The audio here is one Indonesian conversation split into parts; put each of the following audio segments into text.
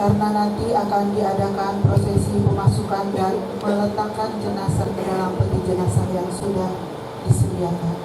karena nanti akan diadakan prosesi pemasukan dan meletakkan jenazah ke dalam peti jenazah yang sudah disediakan.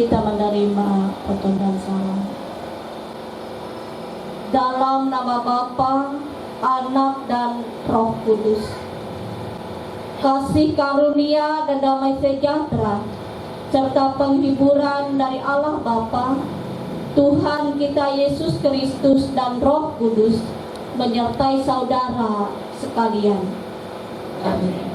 Kita menerima pertolongan salam. Dalam nama Bapa, Anak dan Roh Kudus. Kasih karunia dan damai sejahtera serta penghiburan dari Allah Bapa, Tuhan kita Yesus Kristus dan Roh Kudus menyertai saudara sekalian. Amin.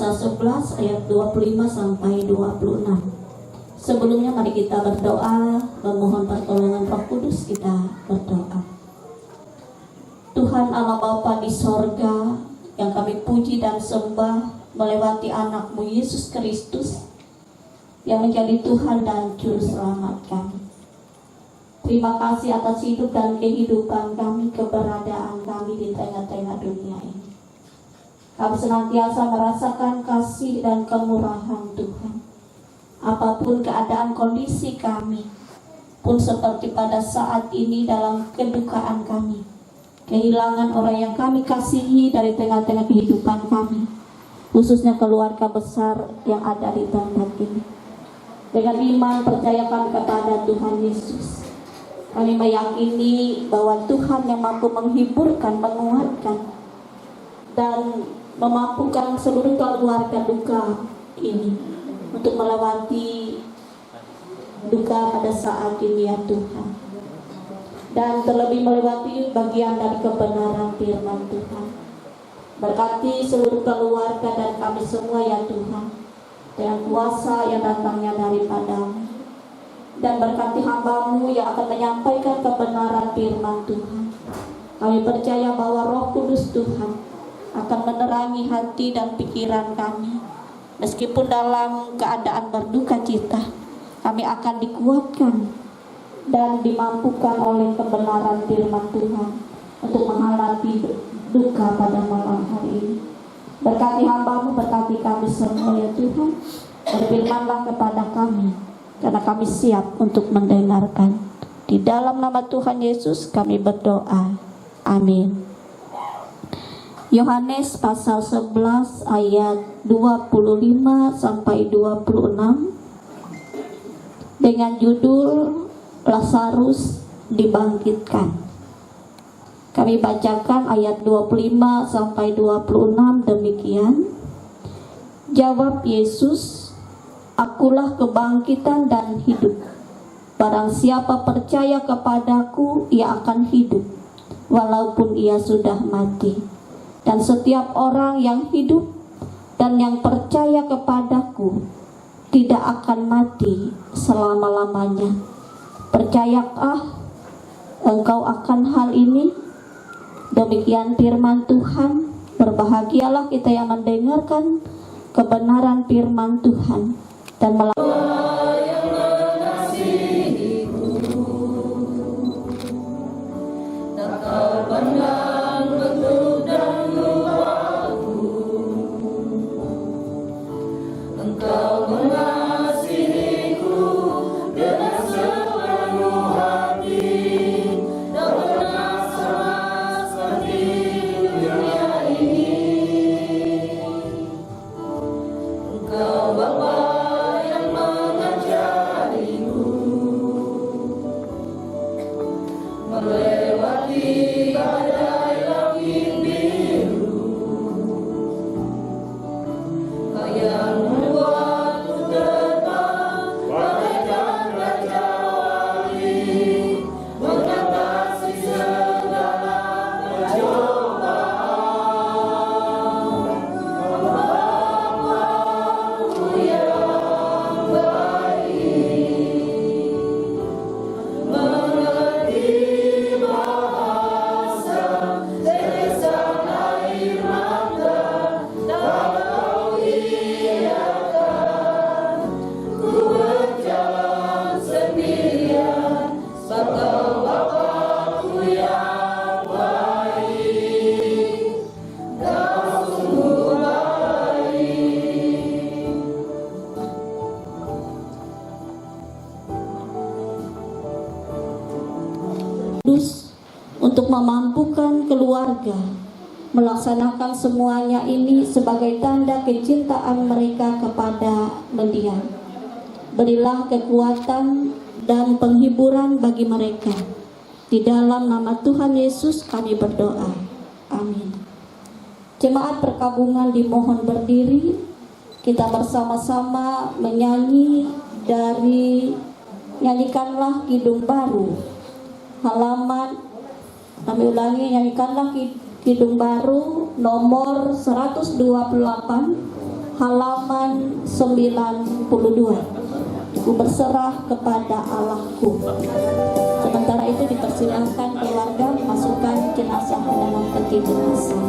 pasal 11 ayat 25 sampai 26. Sebelumnya mari kita berdoa, memohon pertolongan Roh Kudus. Kita berdoa. Tuhan Allah Bapa di sorga, yang kami puji dan sembah melewati anak-Mu Yesus Kristus yang menjadi Tuhan dan Juru Selamat kami. Terima kasih atas hidup dan kehidupan kami, keberadaan kami di tengah-tengah dunia ini. Kami senantiasa merasakan kasih dan kemurahan Tuhan. Apapun keadaan kondisi kami, pun seperti pada saat ini dalam kedukaan kami, kehilangan orang yang kami kasihi dari tengah-tengah kehidupan kami, khususnya keluarga besar yang ada di tempat ini. Dengan iman percaya kami kepada Tuhan Yesus, kami meyakini bahwa Tuhan yang mampu menghiburkan, menguatkan, dan memampukan seluruh keluarga duka ini untuk melewati duka pada saat ini ya Tuhan, dan terlebih melewati bagian dari kebenaran firman Tuhan. Berkati seluruh keluarga dan kami semua ya Tuhan, dengan kuasa yang datangnya daripada-Mu, dan berkati hamba-Mu yang akan menyampaikan kebenaran firman Tuhan. Kami percaya bahwa Roh Kudus Tuhan akan menerangi hati dan pikiran kami. Meskipun dalam keadaan berduka cita, kami akan dikuatkan dan dimampukan oleh kebenaran firman Tuhan untuk menghadapi duka pada malam hari ini. Berkati hamba-Mu, berkati kami semua ya Tuhan. Berfirmanlah kepada kami, karena kami siap untuk mendengarkan. Di dalam nama Tuhan Yesus kami berdoa. Amin. Yohanes pasal 11 ayat 25 sampai 26 dengan judul Lazarus dibangkitkan. Kami bacakan ayat 25 sampai 26 demikian. Jawab Yesus, "Akulah kebangkitan dan hidup. Barang siapa percaya kepadaku, ia akan hidup, walaupun ia sudah mati. Dan setiap orang yang hidup dan yang percaya kepadaku tidak akan mati selama-lamanya. Percayakah engkau akan hal ini?" Demikian firman Tuhan. Berbahagialah kita yang mendengarkan kebenaran firman Tuhan dan untuk memampukan keluarga melaksanakan semuanya ini sebagai tanda kecintaan mereka kepada mendiang. Berilah kekuatan dan penghiburan bagi mereka. Di dalam nama Tuhan Yesus kami berdoa. Amin. Jemaat perkabungan dimohon berdiri. Kita bersama-sama menyanyi dari Nyanyikanlah Kidung Baru. Halaman, kami ulangi, Nyanyikanlah Kidung Baru nomor 128, halaman 92. Ku berserah kepada Allahku. Sementara itu dipersilakan keluarga masukkan jenazah ke dalam peti jenazah.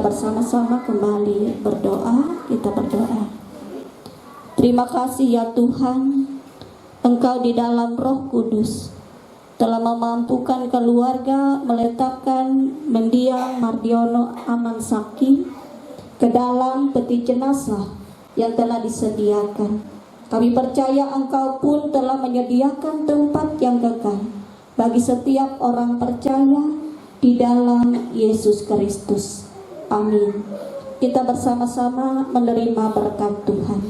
Bersama-sama kembali berdoa, kita berdoa. Terima kasih ya Tuhan, Engkau di dalam Roh Kudus telah memampukan keluarga meletakkan mendiang Mardiono Amansaki ke dalam peti jenazah yang telah disediakan. Kami percaya Engkau pun telah menyediakan tempat yang kekal bagi setiap orang percaya di dalam Yesus Kristus. Amin. Kita bersama-sama menerima berkat Tuhan.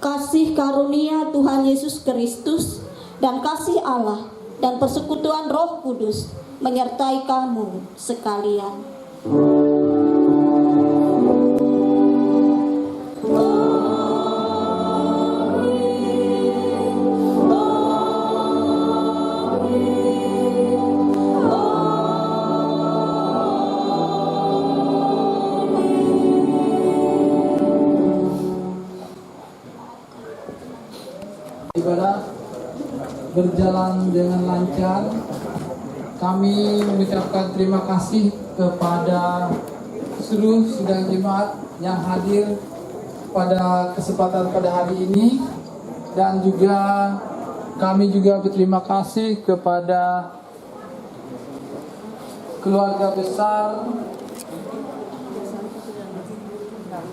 Kasih karunia Tuhan Yesus Kristus dan kasih Allah dan persekutuan Roh Kudus menyertai kamu sekalian. Ibadah berjalan dengan lancar. Kami mengucapkan terima kasih kepada seluruh sidang jemaat yang hadir pada kesempatan pada hari ini, dan juga kami juga berterima kasih kepada keluarga besar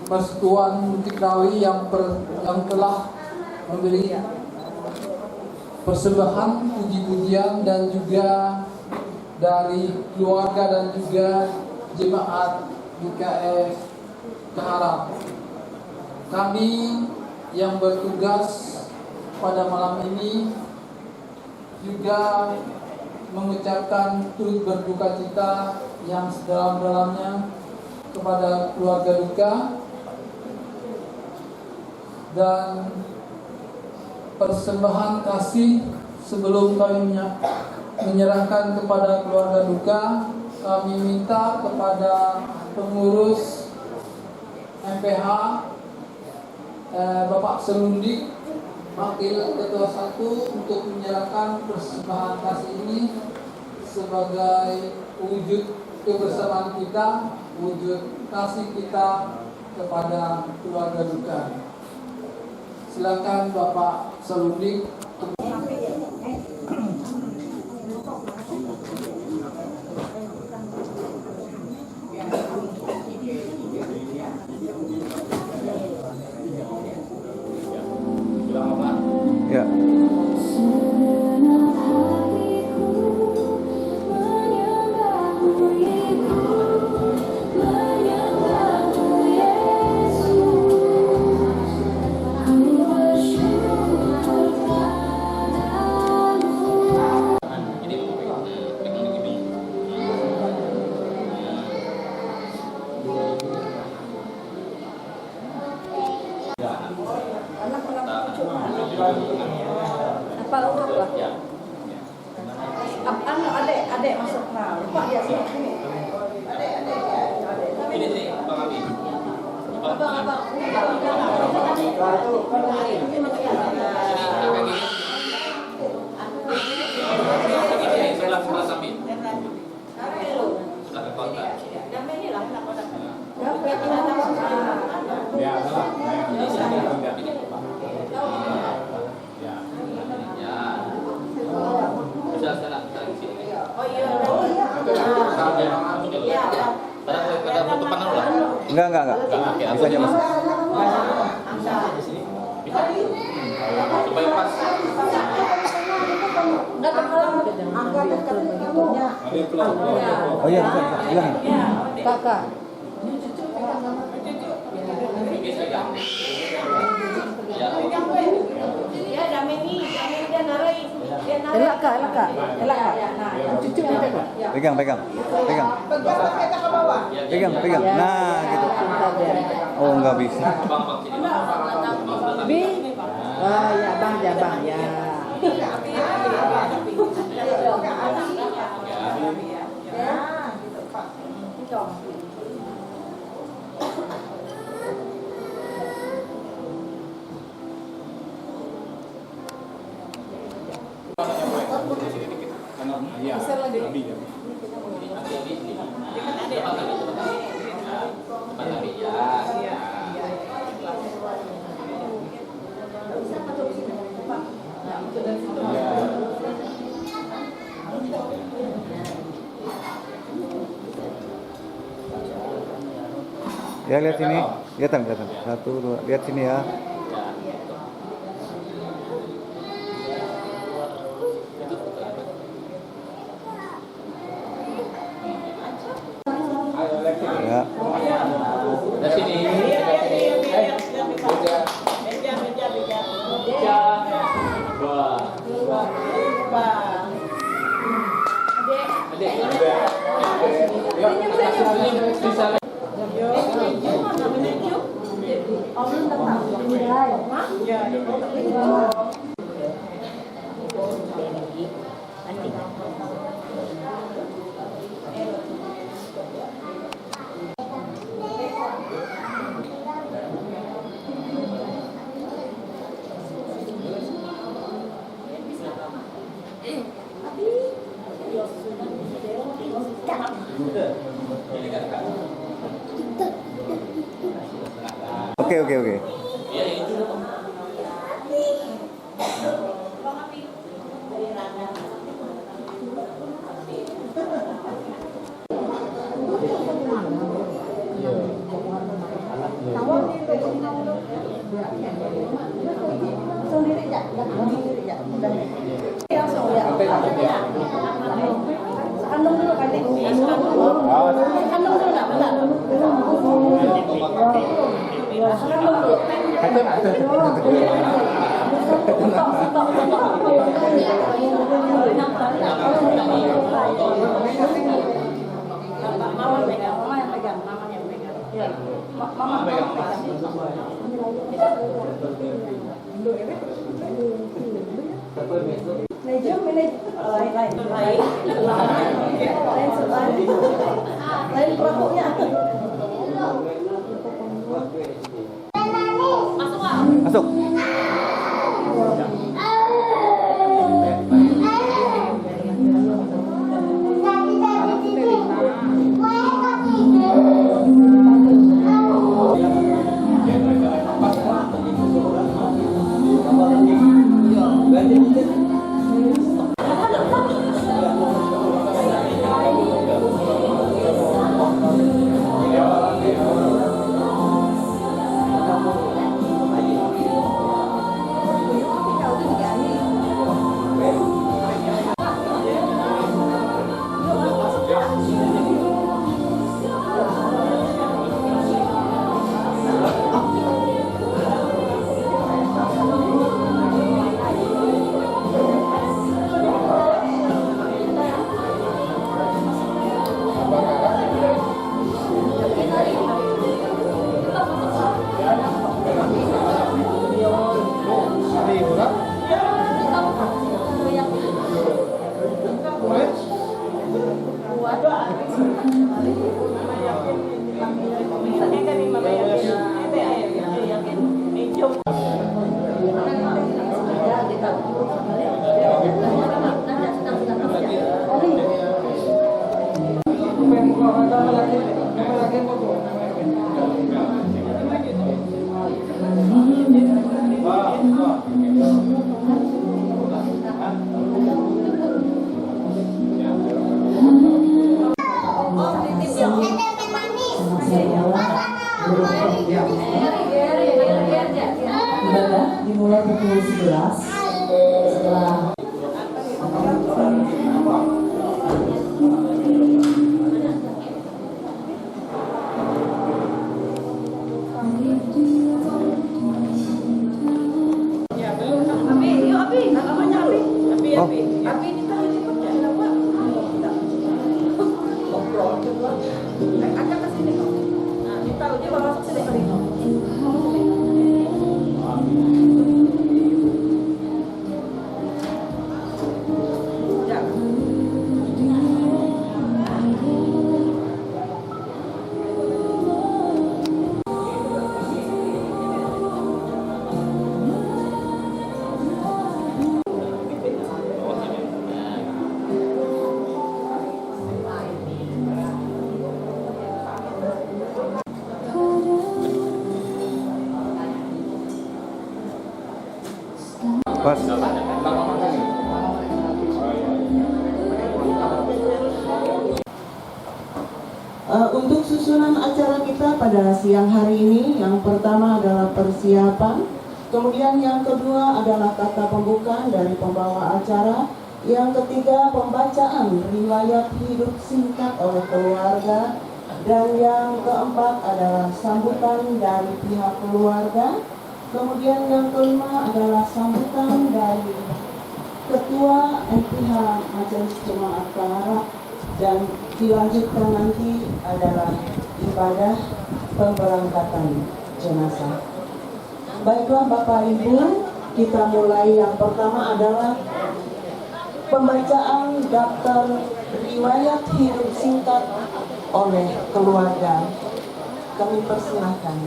Persekutuan Multikrawi yang telah memberi persembahan puji-pujian, dan juga dari keluarga dan juga jemaat GKS Keharap. Kami yang bertugas pada malam ini juga mengucapkan turut berduka cita yang sedalam-dalamnya kepada keluarga duka, dan persembahan kasih sebelum kami menyerahkan kepada keluarga duka, kami minta kepada pengurus MPH Bapak Selundik, Wakil Ketua 1, untuk menyerahkan persembahan kasih ini sebagai wujud kebersamaan kita, wujud kasih kita kepada keluarga duka. Silakan Bapak Selundik. Ya. Adik masuk nah. Pak ya sini. Adik. Ini sih Bang Abi. Abang. Sebelah samping. Sudah ke kota. Ya, sudah sekarang di sini. Oh iya. Ada penutupan dulu lah. Enggak. Bisa aja Mas. Supaya pas. Enggak terhalang. Angkatan katanya. Oh iya, bisa. Silakan. Kakak. Ya, dameni dia narai. Elak kak. Cucu kita kak. Pegang. Pegang kita ke bawah. Pegang. Nah, gitu. Oh, enggak bisa. Bi. Wah, ya bang ya. Ya, lihat sini. Kelihatan. 1, 2. Lihat sini ya. Ya. Dari sini. Oke. Mama pegang, mama yang pegang, mama yang pegang. Ya, mama pegang. Lain perokoknya. Masuk. Ibadah dimulai pukul 11 setelah Pas. Untuk susunan acara kita pada siang hari ini, yang pertama adalah persiapan, kemudian yang kedua adalah kata pembuka dari pembawa acara, yang ketiga pembacaan riwayat hidup singkat oleh keluarga, dan yang keempat adalah sambutan dari pihak keluarga. Kemudian yang kelima adalah sambutan dari Ketua MPH Majelis Jemaat Tanara, dan dilanjutkan nanti adalah ibadah pemberangkatan jenazah. Baiklah Bapak Ibu, kita mulai. Yang pertama adalah pembacaan daftar riwayat hidup singkat oleh keluarga. Kami persilahkan.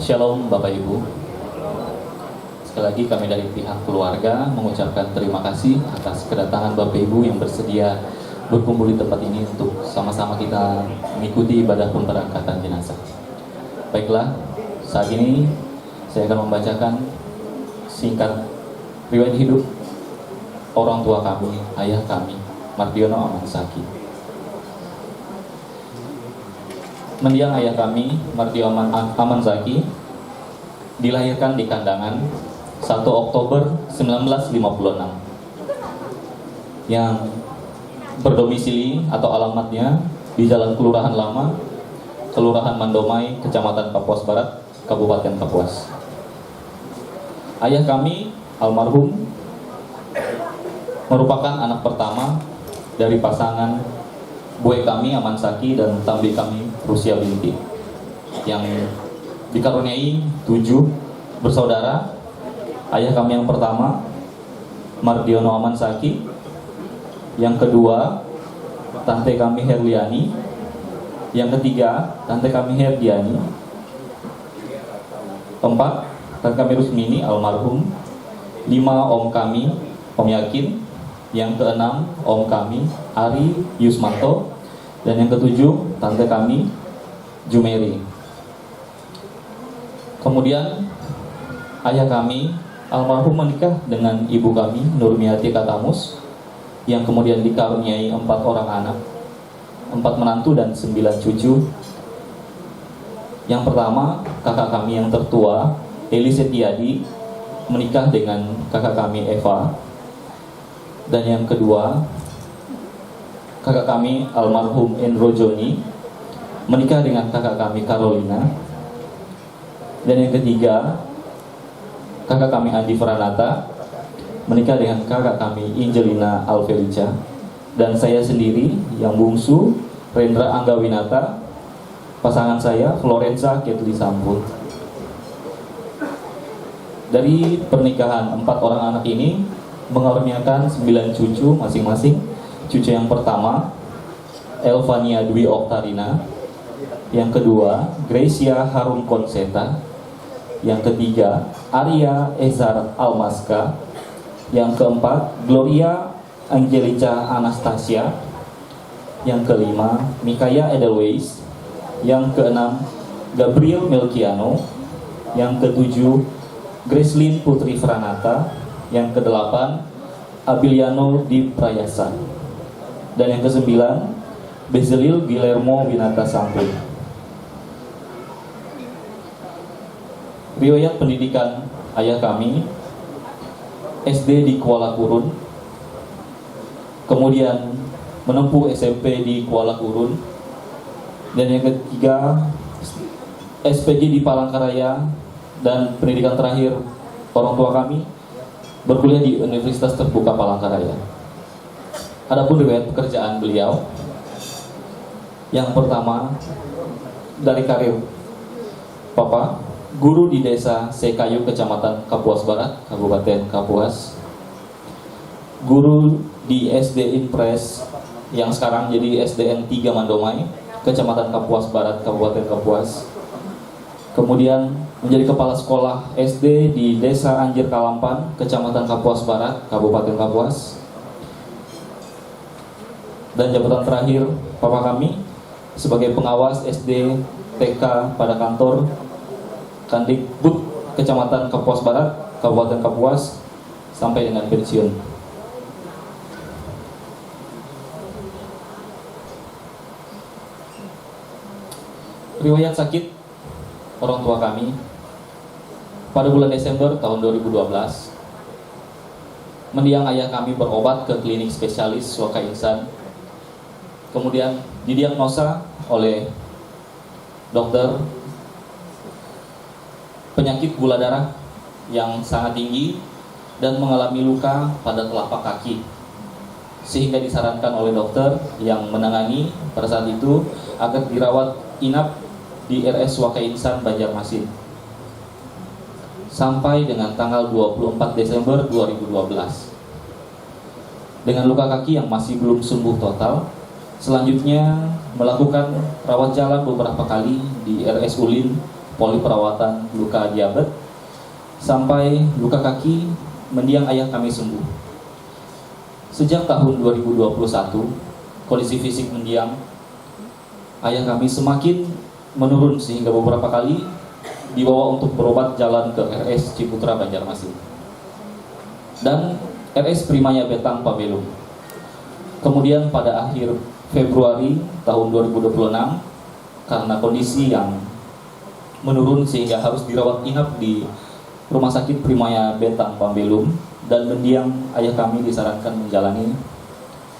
Shalom Bapak Ibu. Sekali lagi kami dari pihak keluarga mengucapkan terima kasih atas kedatangan Bapak Ibu yang bersedia berkumpul di tempat ini untuk sama-sama kita mengikuti ibadah pemberangkatan jenazah. Baiklah, saat ini saya akan membacakan singkat riwayat hidup orang tua kami, ayah kami, Mardiono Amansaki. Mendiang ayah kami, Mardiono Amansaki, dilahirkan di Kandangan 1 Oktober 1956, yang berdomisili atau alamatnya di Jalan Kelurahan Lama, Kelurahan Mandomai, Kecamatan Kapuas Barat, Kabupaten Kapuas. Ayah kami almarhum merupakan anak pertama dari pasangan bue kami Aman Saki dan tambi kami Rusia Binti yang dikaruniai 7 bersaudara. Ayah kami yang pertama Mardiono Aman Saki, yang kedua tante kami Herliani, yang ketiga tante kami Herdiani, 4 tante kami Rusmini almarhum, 5 om kami Om Yakin, yang keenam om kami Ari Yusmanto, dan yang ketujuh tante kami Jumeri. Kemudian ayah kami almarhum menikah dengan ibu kami Nurmiati Katamus, yang kemudian dikaruniai 4 orang anak, 4 menantu dan 9 cucu. Yang pertama kakak kami yang tertua Eli Setiadi menikah dengan kakak kami Eva. Dan yang kedua, kakak kami almarhum Endro Joni menikah dengan kakak kami Carolina. Dan yang ketiga, kakak kami Andi Franata menikah dengan kakak kami Angelina Alferica. Dan saya sendiri yang bungsu, Rendra Anggawinata, pasangan saya Florenza Ketli Sampul. Dari pernikahan 4 orang anak ini mengaruniakan 9 cucu masing-masing. Cucu yang pertama Elvania Dwi Oktarina, yang kedua Gracia Harum Konseta, yang ketiga Arya Ezar Almaska, yang keempat Gloria Angelica Anastasia, yang kelima Mikaya Edelweiss, yang keenam Gabriel Melkiano, yang ketujuh Gracelyn Putri Franata, yang kedelapan Abiliano Di Prayasa, dan yang kesembilan Bezalil Guillermo Winata Sampul. Riwayat pendidikan ayah kami SD di Kuala Kurun, kemudian menempuh SMP di Kuala Kurun, dan yang ketiga SPG di Palangkaraya, dan pendidikan terakhir orang tua kami berkuliah di Universitas Terbuka Palangkaraya. Adapun riwayat pekerjaan beliau, yang pertama dari karir Papa, guru di Desa Sekayu, Kecamatan Kapuas Barat, Kabupaten Kapuas. Guru di SD Impres yang sekarang jadi SDN 3 Mandomai, Kecamatan Kapuas Barat, Kabupaten Kapuas. Kemudian menjadi kepala sekolah SD di Desa Anjir Kalampan, Kecamatan Kapuas Barat, Kabupaten Kapuas. Dan jabatan terakhir Papa kami sebagai pengawas SD TK pada kantor Kandikbud Kecamatan Kapuas Barat, Kabupaten Kapuas, sampai dengan pensiun. Riwayat sakit orang tua kami pada bulan Desember tahun 2012, mendiang ayah kami berobat ke klinik spesialis Swaka Insan, kemudian didiagnosa oleh dokter penyakit gula darah yang sangat tinggi dan mengalami luka pada telapak kaki, sehingga disarankan oleh dokter yang menangani pada saat itu agar dirawat inap di RS Swaka Insan Banjarmasin sampai dengan tanggal 24 Desember 2012. Dengan luka kaki yang masih belum sembuh total, selanjutnya melakukan rawat jalan beberapa kali di RS Ulin Poli Perawatan Luka Diabet, sampai luka kaki mendiang ayah kami sembuh. Sejak tahun 2021, kondisi fisik mendiang ayah kami semakin menurun sehingga beberapa kali dibawa untuk berobat jalan ke RS Ciputra Banjarmasin dan RS Primaya Betang Pabelum. Kemudian pada akhir Februari tahun 2026, karena kondisi yang menurun sehingga harus dirawat inap di Rumah Sakit Primaya Betang Pabelum, dan mendiang ayah kami disarankan menjalani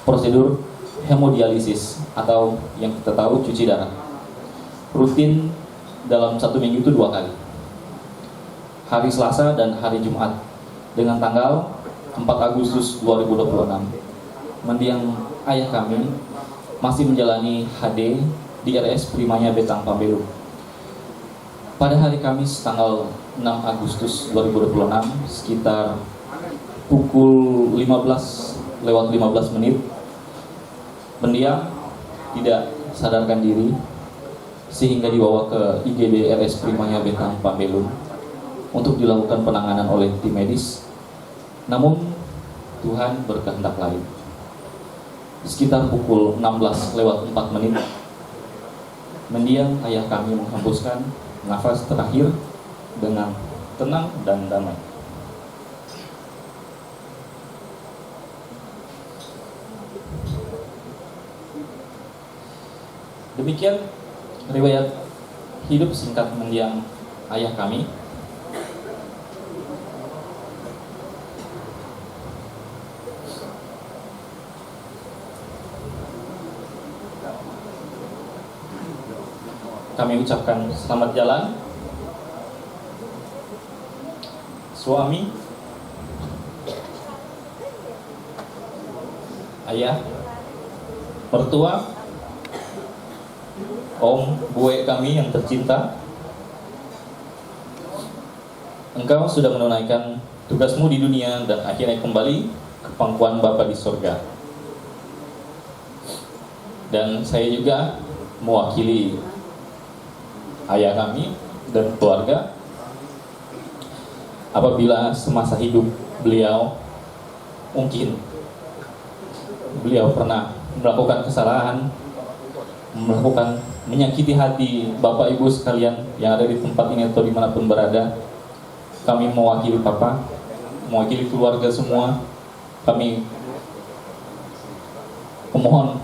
prosedur hemodialisis atau yang kita tahu cuci darah. Rutin dalam 1 minggu itu 2 kali. Hari Selasa dan hari Jumat dengan tanggal 4 Agustus 2026. Mendiang ayah kami masih menjalani HD di RS Primanya Betang Pambelum. Pada hari Kamis tanggal 6 Agustus 2026 sekitar pukul 15:15 mendiang tidak sadarkan diri sehingga dibawa ke IGD RS Primanya Betang Pambelum untuk dilakukan penanganan oleh tim medis. Namun Tuhan berkehendak lain. Sekitar pukul 16:04 mendiang ayah kami menghembuskan nafas terakhir dengan tenang dan damai. Demikian riwayat hidup singkat mendiang ayah kami. Kami ucapkan selamat jalan. Suami, ayah, mertua, om, bue kami yang tercinta, engkau sudah menunaikan tugasmu di dunia dan akhirnya kembali ke pangkuan Bapa di surga. Dan saya juga mewakili ayah kami dan keluarga apabila semasa hidup beliau mungkin beliau pernah melakukan kesalahan, menyakiti hati Bapak Ibu sekalian yang ada di tempat ini atau dimanapun berada. Kami mewakili Papa, mewakili keluarga semua, kami memohon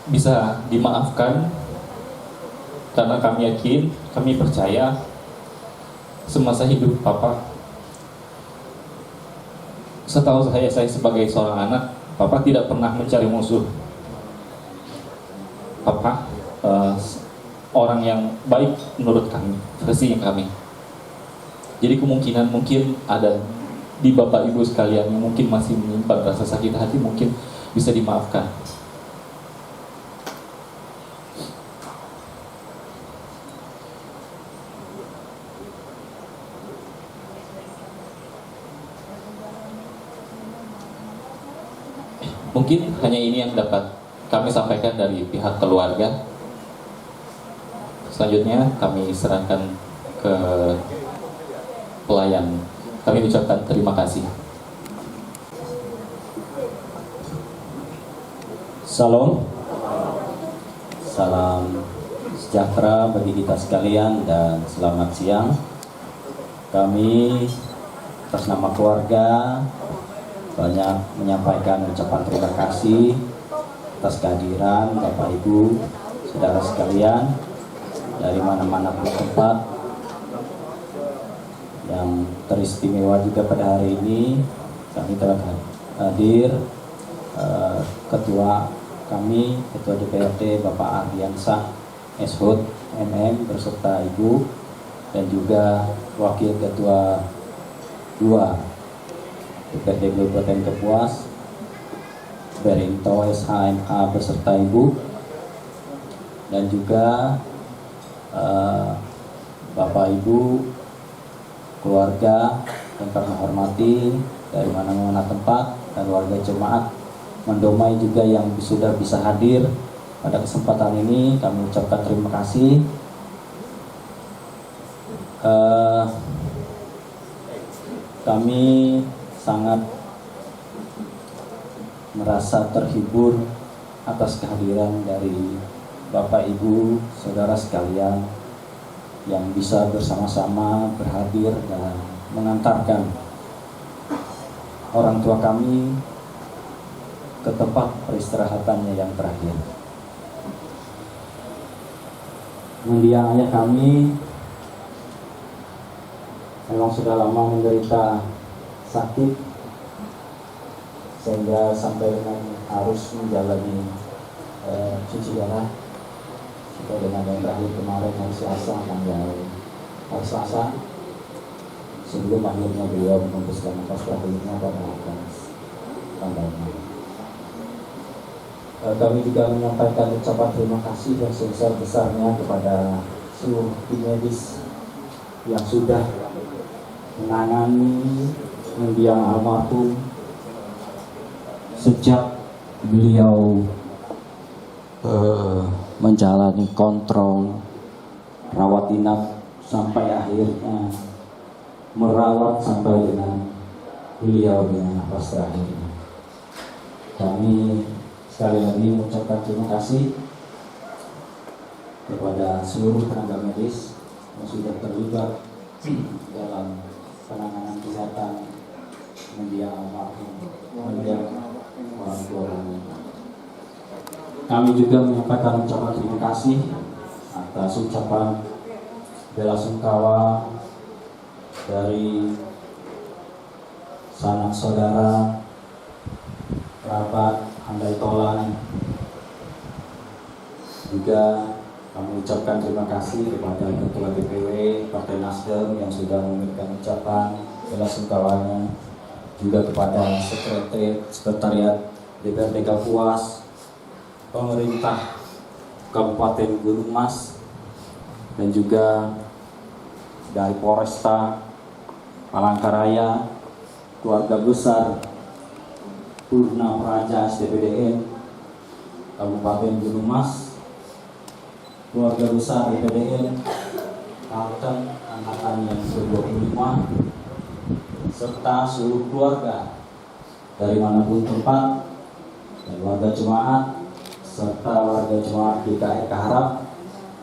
bisa dimaafkan, karena kami yakin, kami percaya semasa hidup Papa, setahu saya sebagai seorang anak, Papa tidak pernah mencari musuh. Papa orang yang baik menurut kami, versi kami. Jadi kemungkinan mungkin ada di Bapak Ibu sekalian yang mungkin masih menyimpan rasa sakit hati, mungkin bisa dimaafkan. Mungkin hanya ini yang dapat kami sampaikan dari pihak keluarga. Selanjutnya kami serahkan ke pelayan. Kami ucapkan terima kasih. Salam. Salam sejahtera bagi kita sekalian dan selamat siang. Kami atas nama keluarga banyak menyampaikan ucapan terima kasih atas kehadiran Bapak Ibu, saudara sekalian dari mana-mana pun tempat yang teristimewa juga pada hari ini. Kami telah hadir Ketua kami, Ketua DPRD Bapak Ardiansah SHOT MM beserta Ibu, dan juga Wakil Ketua 2 DPRD Kabupaten Kapuas Berinto SHMA beserta Ibu, dan juga Bapak Ibu, keluarga yang kami hormati dari mana-mana tempat, dan warga jemaat Mendomai juga yang sudah bisa hadir pada kesempatan ini. Kami ucapkan terima kasih. Kami sangat merasa terhibur atas kehadiran dari Bapak Ibu, saudara sekalian yang bisa bersama-sama berhadir dan mengantarkan orang tua kami ke tempat peristirahatannya yang terakhir. Mendiang ayah kami memang sudah lama menderita sakit sehingga sampai dengan harus menjalani cuci darah sesuai dengan yang terakhir kemarin hari Selasa sebelum akhirnya beliau memutuskan nafas terakhirnya pada tanggal 6. Kami juga menyampaikan ucapan terima kasih yang sebesar-besarnya kepada seluruh tim medis yang sudah menangani mendiang almarhum sejak beliau menjalani kontrol rawat inap sampai akhirnya merawat sampai dengan beliau dengan nafas terakhirnya. Kami sekali lagi mengucapkan terima kasih kepada seluruh tenaga medis yang sudah terlibat dalam penanganan kesehatan mendiang almarhum, mendiang orang tua kami. Kami juga menyampaikan ucapan terima kasih atas ucapan bela sungkawa dari sanak saudara, kerabat, handai tolan. Juga kami ucapkan terima kasih kepada Ketua DPW Partai Nasdem yang sudah memberikan ucapan bela sungkawanya, juga kepada Sekretariat DPRD Kapuas, pemerintah Kabupaten Gunung Mas, dan juga dari Polresta Palangkaraya, keluarga besar Purna Praja SDPDN Kabupaten Gunung Mas, keluarga besar DPDN Kalteng angkatan yang ke-25, serta seluruh keluarga dari manapun tempat, dan warga jemaat serta warga jemaat GKI Kaharap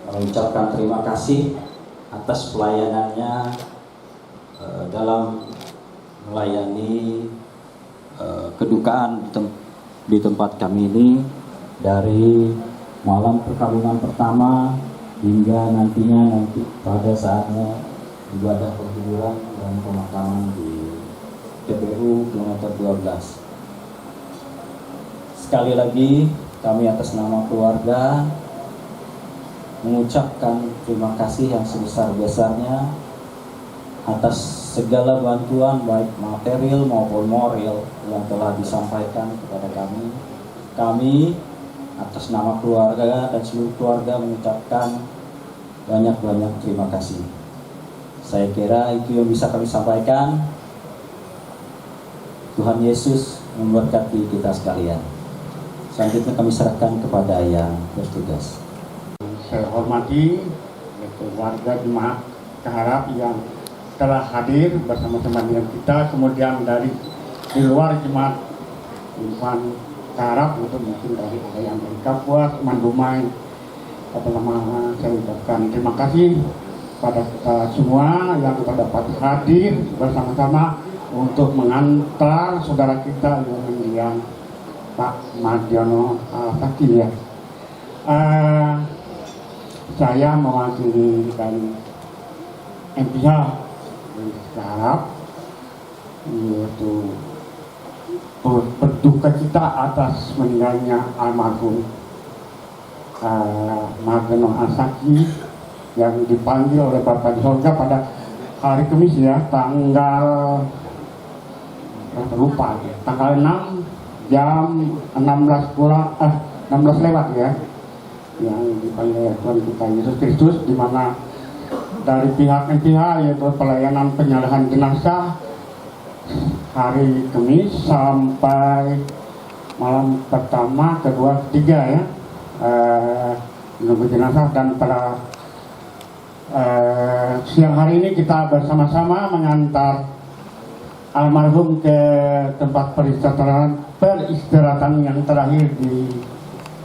mengucapkan terima kasih atas pelayanannya dalam melayani kedukaan di tempat kami ini, dari malam perkawinan pertama hingga nanti pada saatnya ibadah penghiburan dan pemakaman di TPU kilometer 12. Sekali lagi kami atas nama keluarga mengucapkan terima kasih yang sebesar-besarnya atas segala bantuan baik material maupun moral yang telah disampaikan kepada kami. Kami atas nama keluarga dan seluruh keluarga mengucapkan banyak-banyak terima kasih. Saya kira itu yang bisa kami sampaikan. Tuhan Yesus memberkati kita sekalian. Selanjutnya kami serahkan kepada yang bertugas. Saya hormati warga jemaat Kaharap yang telah hadir bersama-sama dengan kita, kemudian dari di luar jemaat Kaharap untuk mungkin dari yang dari Kapuas, Mandumai, saya ucapkan terima kasih pada kita semua yang dapat hadir bersama-sama untuk mengantar saudara kita yang Pak Mardiono Al-Fakih ya. Saya mewakili dari MPH Kaharap yaitu berduka cita atas meninggalnya almarhum Mardiono Al-Fakih yang dipanggil oleh Bapak di Sorga pada hari Kamis ya, tanggal 6 jam 16 lewat ya, yang dipanggil Tuhan kita Yesus Kristus, di mana dari pihak yaitu pelayanan penyerahan jenazah hari Kamis sampai malam pertama, kedua, ketiga ya, menunggu jenazah, dan pada siang hari ini kita bersama-sama mengantar almarhum ke tempat peristirahatan yang terakhir di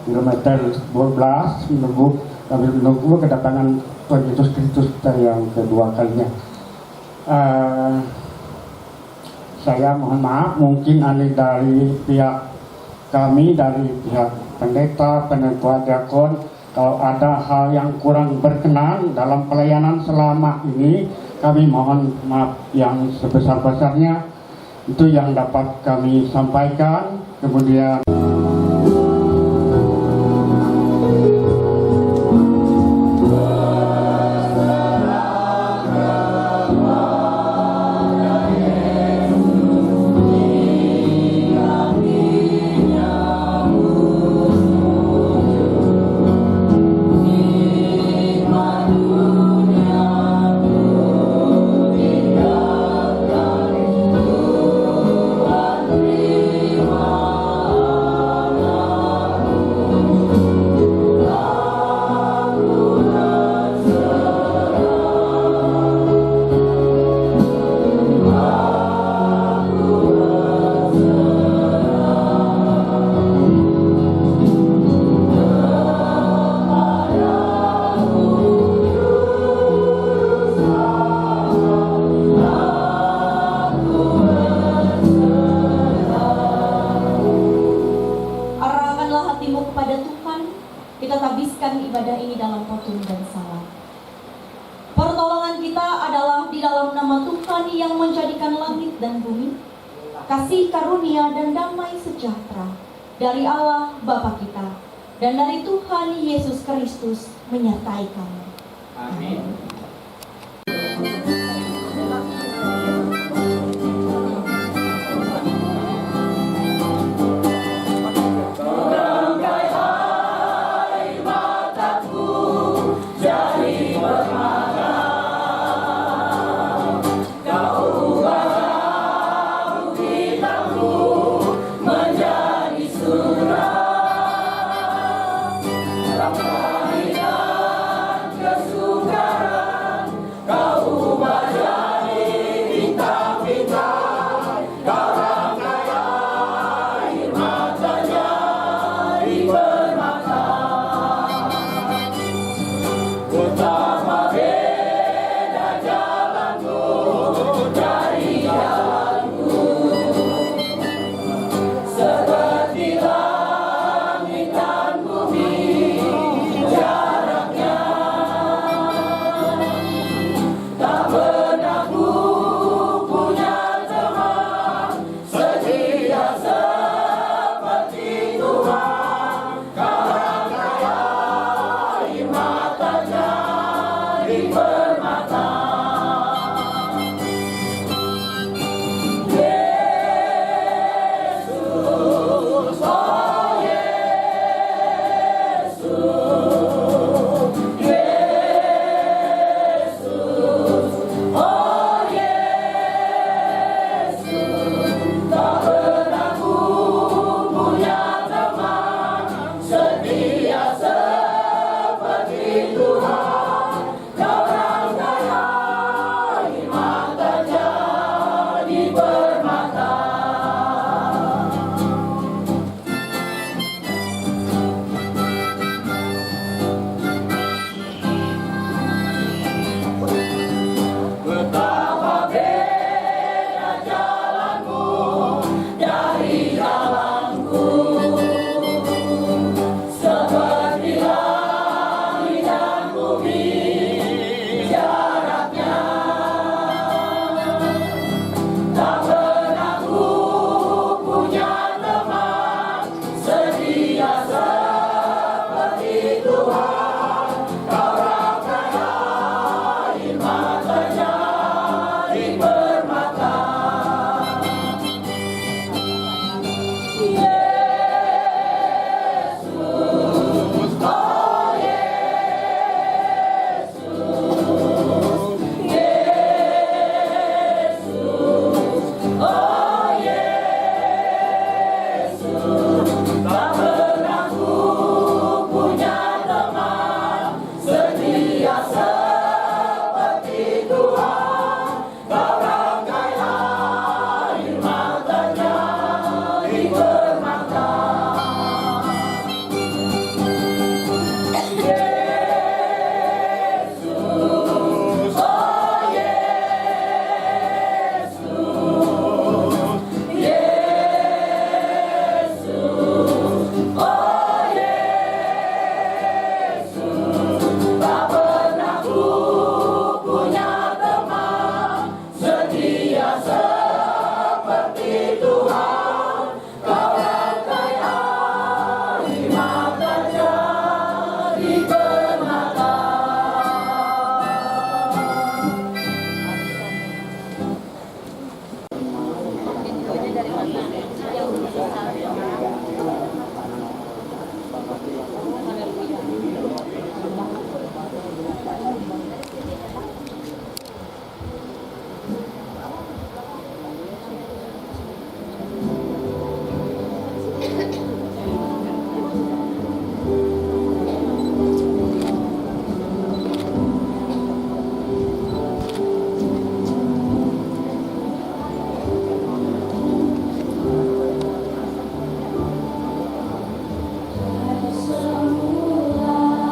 kilometer 12 menunggu kedatangan Tuhan Yesus Kristus yang kedua kalinya. Saya mohon maaf, mungkin aneh dari pihak kami, dari pihak pendeta, penetua diakon, kalau ada hal yang kurang berkenan dalam pelayanan selama ini, kami mohon maaf yang sebesar-besarnya. Itu yang dapat kami sampaikan. Kemudian ibadah ini dalam khotbah dan salam. Pertolongan kita adalah di dalam nama Tuhan yang menjadikan langit dan bumi, kasih karunia dan damai sejahtera dari Allah Bapa kita dan dari Tuhan Yesus Kristus menyertai kamu. Amin. Semula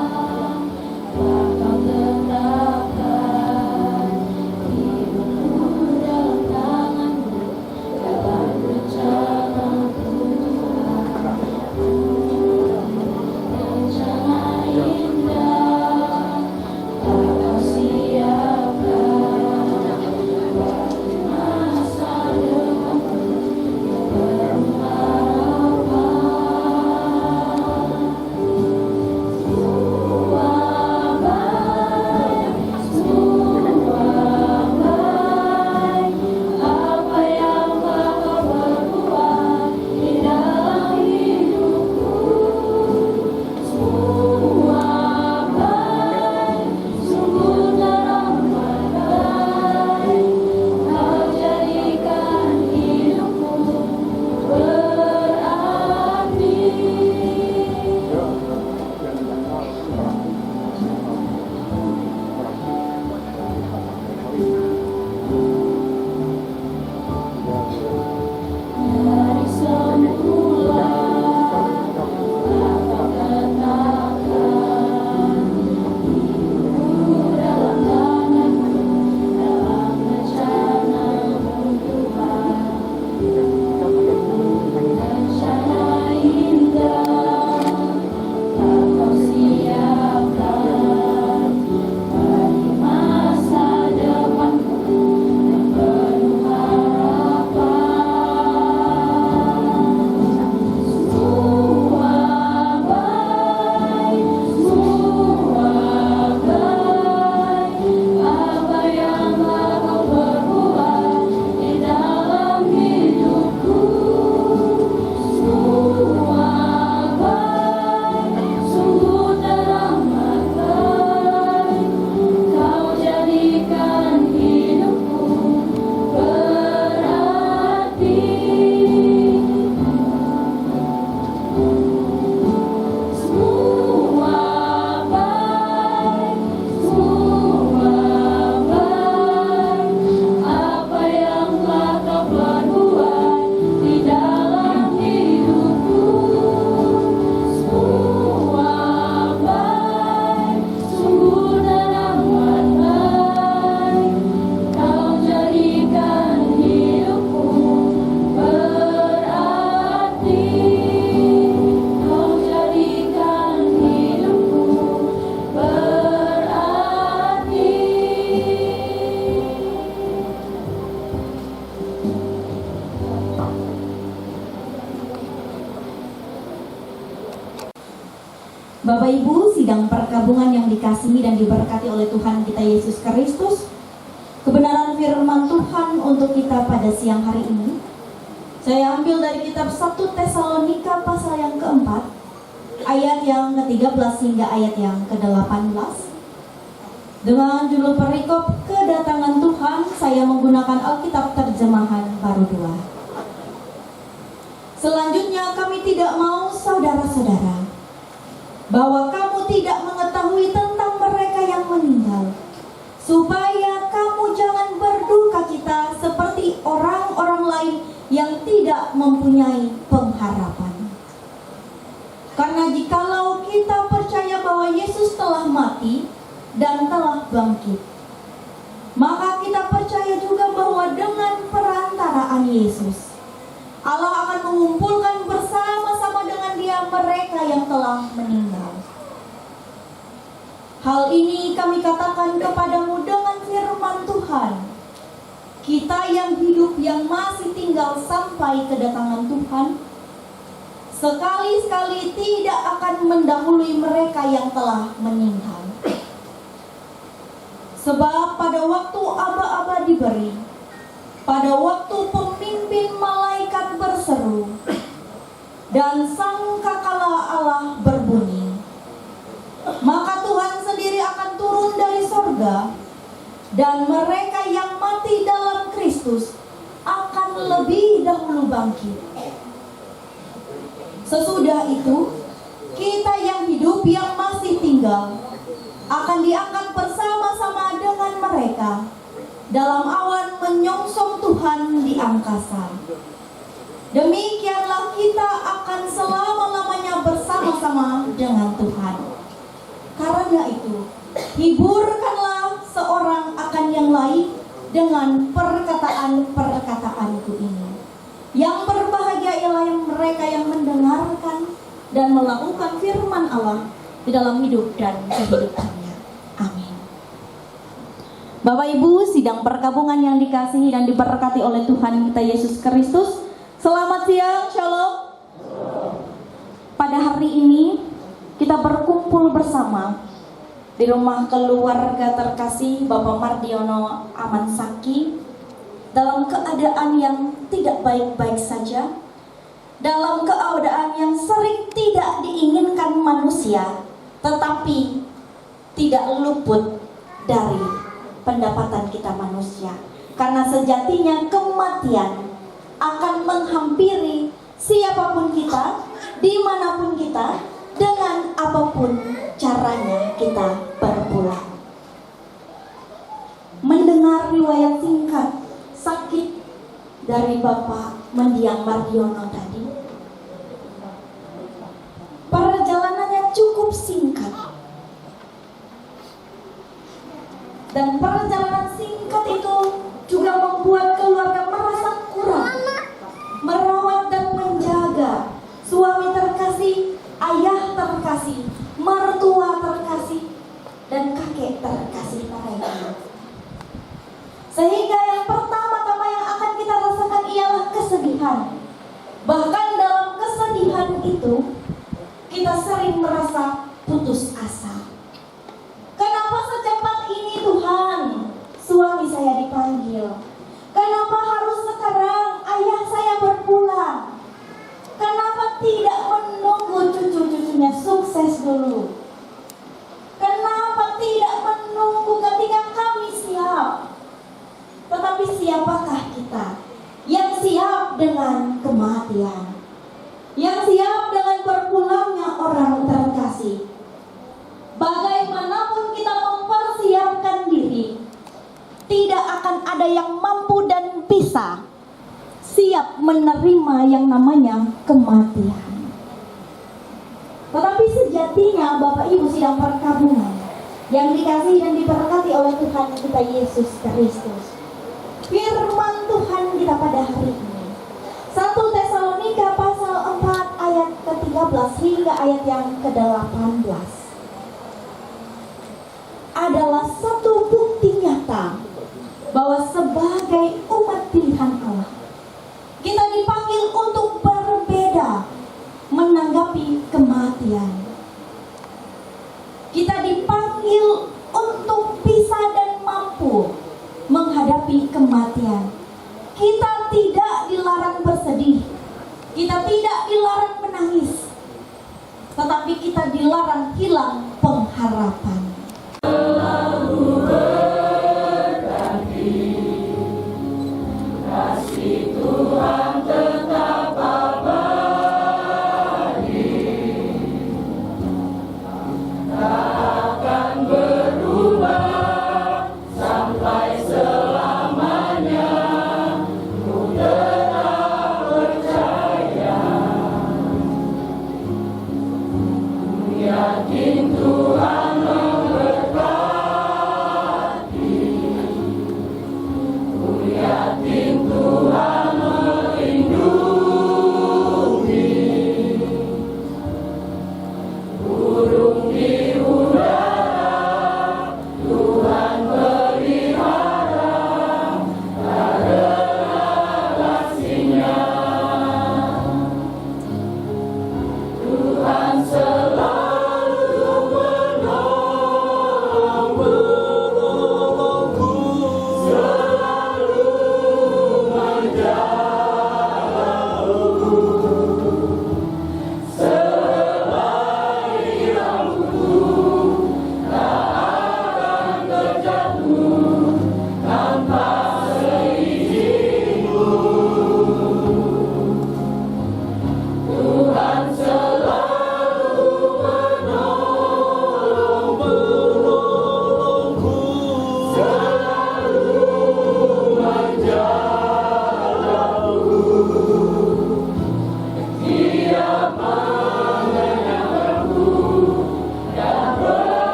Bapak Ibu, sidang perkabungan yang dikasihi dan diberkati oleh Tuhan kita Yesus Kristus, kebenaran firman Tuhan untuk kita pada siang hari ini saya ambil dari kitab 1 Tesalonika pasal yang keempat, ayat yang ke-13 hingga ayat yang ke-18. Dengan judul perikop kedatangan Tuhan, saya menggunakan Alkitab terjemahan baru 2. Selanjutnya kami tidak mau saudara-saudara bahwa kamu tidak mengetahui tentang mereka yang meninggal, supaya kamu jangan berduka cita seperti orang-orang lain yang tidak mempunyai pengharapan. Karena jikalau kita percaya bahwa Yesus telah mati dan telah bangkit, maka kita percaya juga bahwa dengan perantaraan Yesus, Allah akan mengumpulkan bersama-sama dengan Dia mereka yang telah meninggal. Hal ini kami katakan kepadamu dengan firman Tuhan. Kita yang hidup yang masih tinggal sampai kedatangan Tuhan, sekali-sekali tidak akan mendahului mereka yang telah meninggal. Sebab pada waktu aba-aba diberi, pada waktu pemimpin malaikat berseru, dan sangkakala Allah berbunyi, maka Tuhan sendiri akan turun dari sorga, dan mereka yang mati dalam Kristus akan lebih dahulu bangkit. Sesudah itu, kita yang hidup yang masih tinggal akan diangkat bersama-sama dengan mereka dalam awan menyongsong Tuhan di angkasa. Demikianlah kita akan selama-lamanya bersama-sama dengan Tuhan. Karena itu, hiburkanlah seorang akan yang lain dengan perkataan-perkataanku ini. Yang berbahagia ialah mereka yang mendengarkan dan melakukan firman Allah di dalam hidup dan kehidupannya. Amin. Bapak Ibu, sidang perkabungan yang dikasihi dan diberkati oleh Tuhan kita Yesus Kristus, selamat siang, shalom. Pada hari ini kita berkumpul bersama di rumah keluarga terkasih Bapak Mardiono Amansaki dalam keadaan yang tidak baik-baik saja, dalam keadaan yang sering tidak diinginkan manusia, tetapi tidak luput dari pendapatan kita manusia. Karena sejatinya kematian akan menghampiri siapapun kita, dimanapun kita, dengan apapun caranya kita berpulang. Mendengar riwayat singkat sakit dari Bapak Mendiang Mardiono tadi, perjalanannya cukup singkat, dan perjalanan singkat itu juga membuat keluarga merasa kurang merawat dan menjaga suami terkasih, ayah terkasih, mertua terkasih, dan kakek terkasih mereka. Sehingga yang pertama-tama yang akan kita rasakan ialah kesedihan. Bahkan dalam kesedihan itu kita sering merasa putus asa. Kenapa secepat ini Tuhan suami saya dipanggil? Kenapa harus sekarang ayah saya berpulang? Kenapa tidak menunggu cucu-cucunya sukses dulu? Kenapa tidak menunggu ketika kami siap? Tetapi siapakah kita yang siap dengan kematian? Yang siap dengan berpulangnya orang terkasih? Bagaimanapun kita mempersiapkan diri, tidak akan ada yang mampu dan bisa siap menerima yang namanya kematian. Tetapi sejatinya Bapak Ibu sidang perkabungan yang dikasihi dan diberkati oleh Tuhan kita Yesus Kristus, firman Tuhan kita pada hari ini 1 Tesalonika pasal 4 ayat ke-13 hingga ayat yang ke-18 adalah satu bukti nyata bahwa sebagai umat pilihan Allah, kita dipanggil untuk berbeda menanggapi kematian. Kita tidak dilarang menangis, tetapi kita dilarang hilang pengharapan.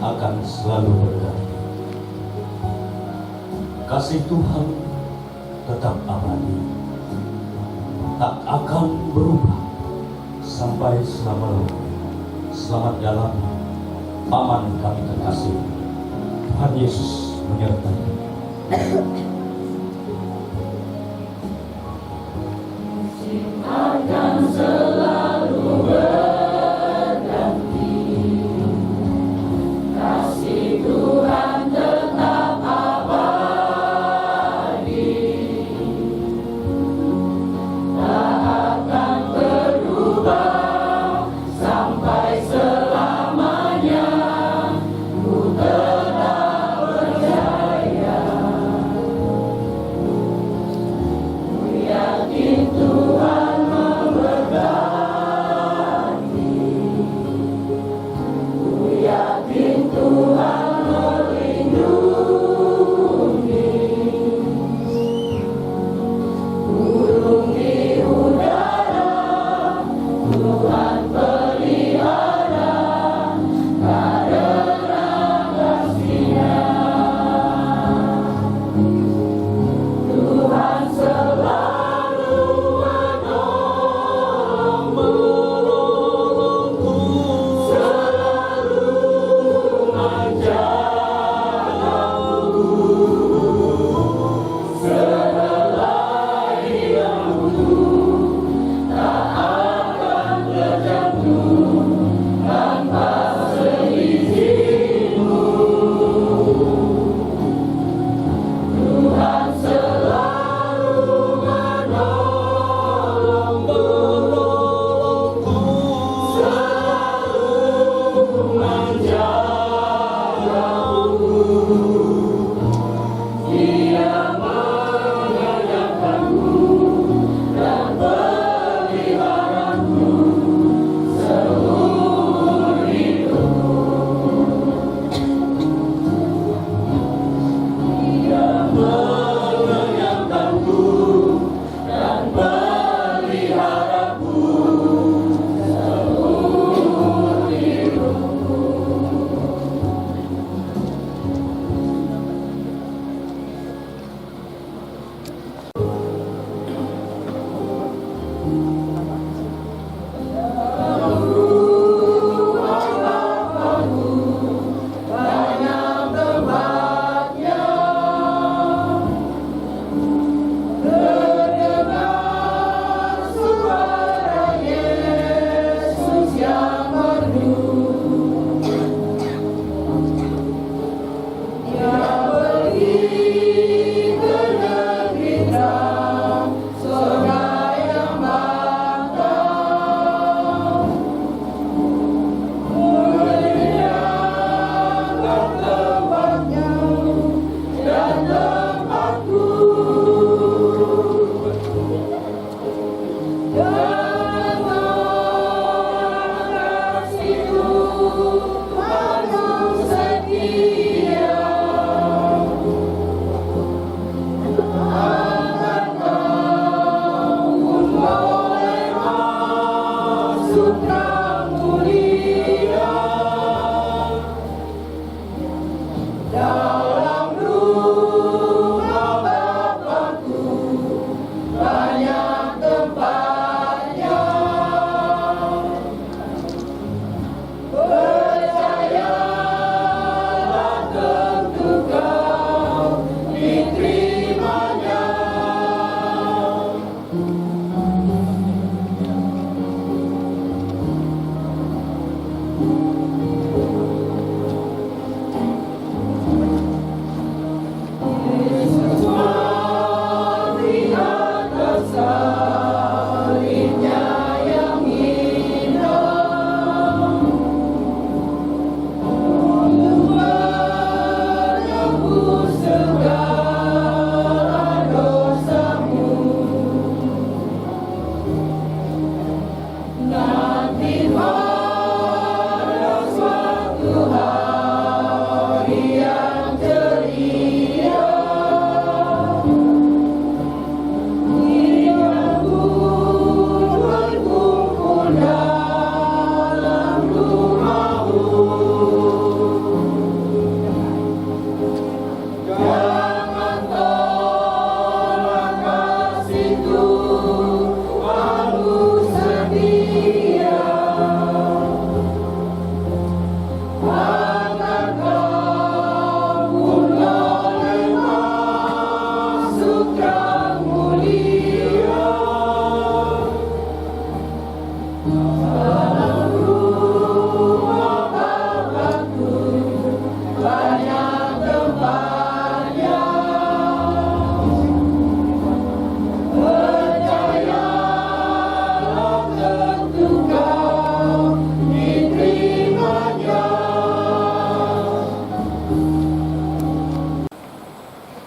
Akan selalu berganti. Kasih Tuhan tetap abadi, tak akan berubah sampai selama-lamanya. Selamat dalam paman kami terkasih, Tuhan Yesus menyertai. Akan selalu berganti. Kasih Tuhan tetap abadi, tak akan berubah sampai selamanya. Ku tetap percaya.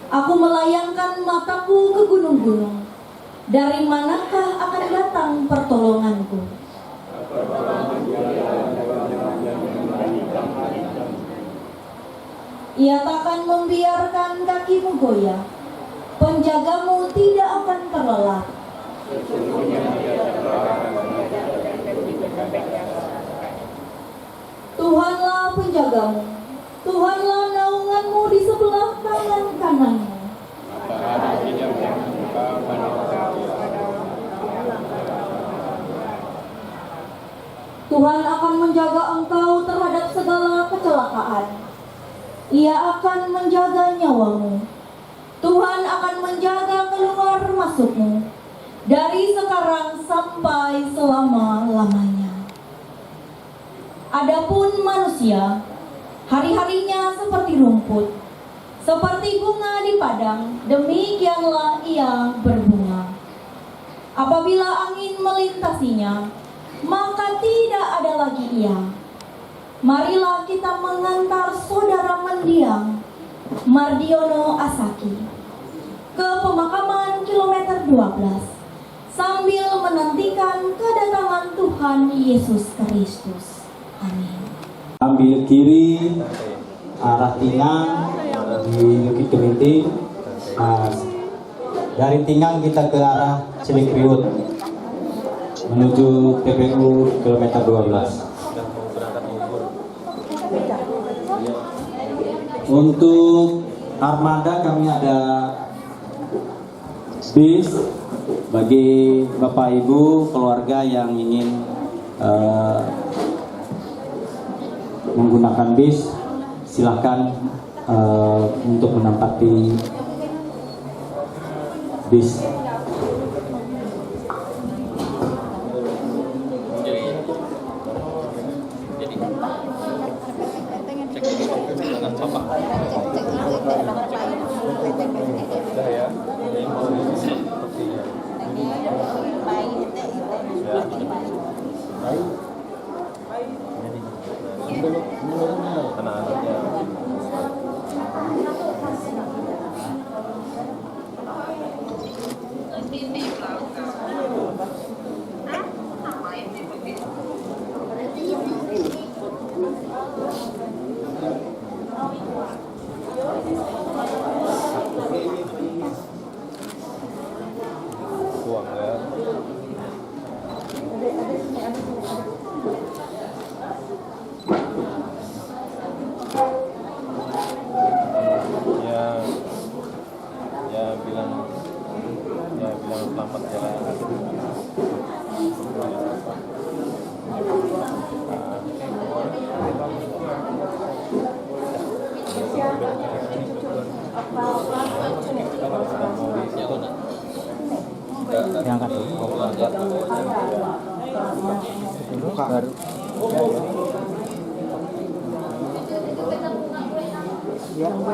Aku melayangkan mataku ke gunung-gunung. Dari manakah akan datang pertolonganku? Ia takkan membiarkan kakimu goyah. Penjagamu tidak akan terlelap. Tuhanlah penjagamu. Tuhanlah naunganmu di sebelah kanan kananmu. Tuhan akan menjaga engkau terhadap segala kecelakaan. Ia akan menjaga nyawamu. Tuhan akan menjaga keluar masukmu dari sekarang sampai selama-lamanya. Adapun manusia, hari-harinya seperti rumput, seperti bunga di padang, demikianlah ia berbunga. Apabila angin melintasinya, maka tidak ada lagi ia. Marilah kita mengantar saudara mendiang Mardiono Asaki ke pemakaman kilometer 12 sambil menantikan kedatangan Tuhan Yesus Kristus. Amin. Ambil kiri arah Tingang di Bukit Keminting. Nah, dari Tingang kita ke arah Cilikriwut menuju TPU kilometer 12. Untuk armada kami ada bis bagi Bapak Ibu keluarga yang ingin menggunakan bis, silakan untuk menempati bis. Diangkat dulu. Buka baru. Abang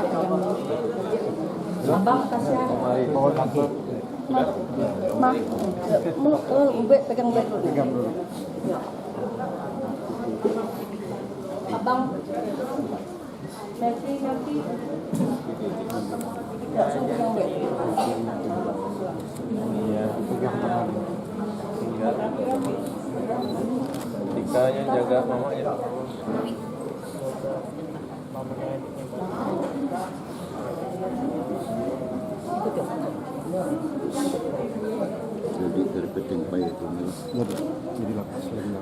kasih pegang dulu. Abang nanti ya pegang Tikanya jaga mama ya. Jadi dari bedeng payah itu jadi lapas lagi.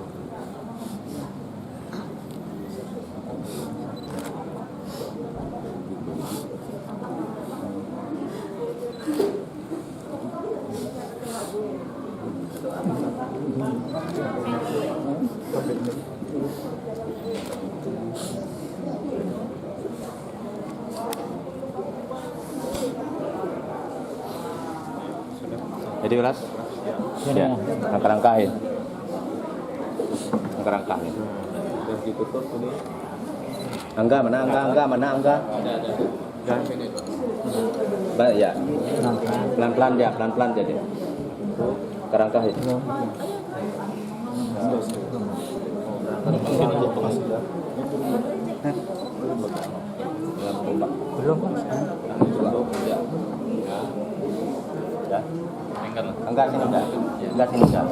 Jadi ulas. Ya, angka-angkain. Angka-angkain. Terus ditutup ini. Angga mana angga? Ya. Pelan-pelan ya, pelan-pelan jadi. Angka-angkain. Belum. Ya. Enggak sini enggak. Enggak sini enggak.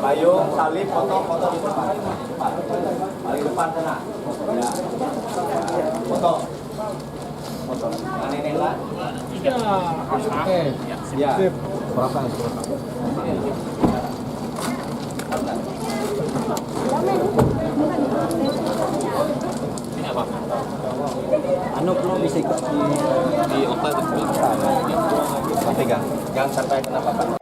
Payung, salib, foto di depan. Paling depan sana. Ya. Foto. Ini lah. Ya. Berapa? Ini apa? Anu belum bisa ikut di otak itu. Pegang. Jangan sampai kenapa Pak.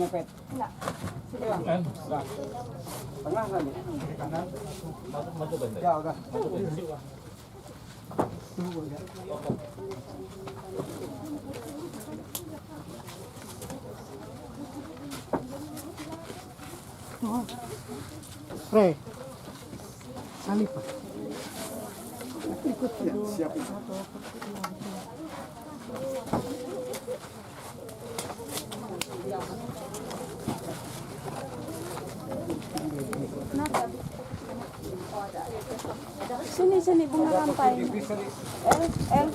Pet? Enggak. Tengah lagi. Kanan. Maju bentar. Ya udah. Pre. Salip. Ikut ya, siap. Sini bunga rampai. El.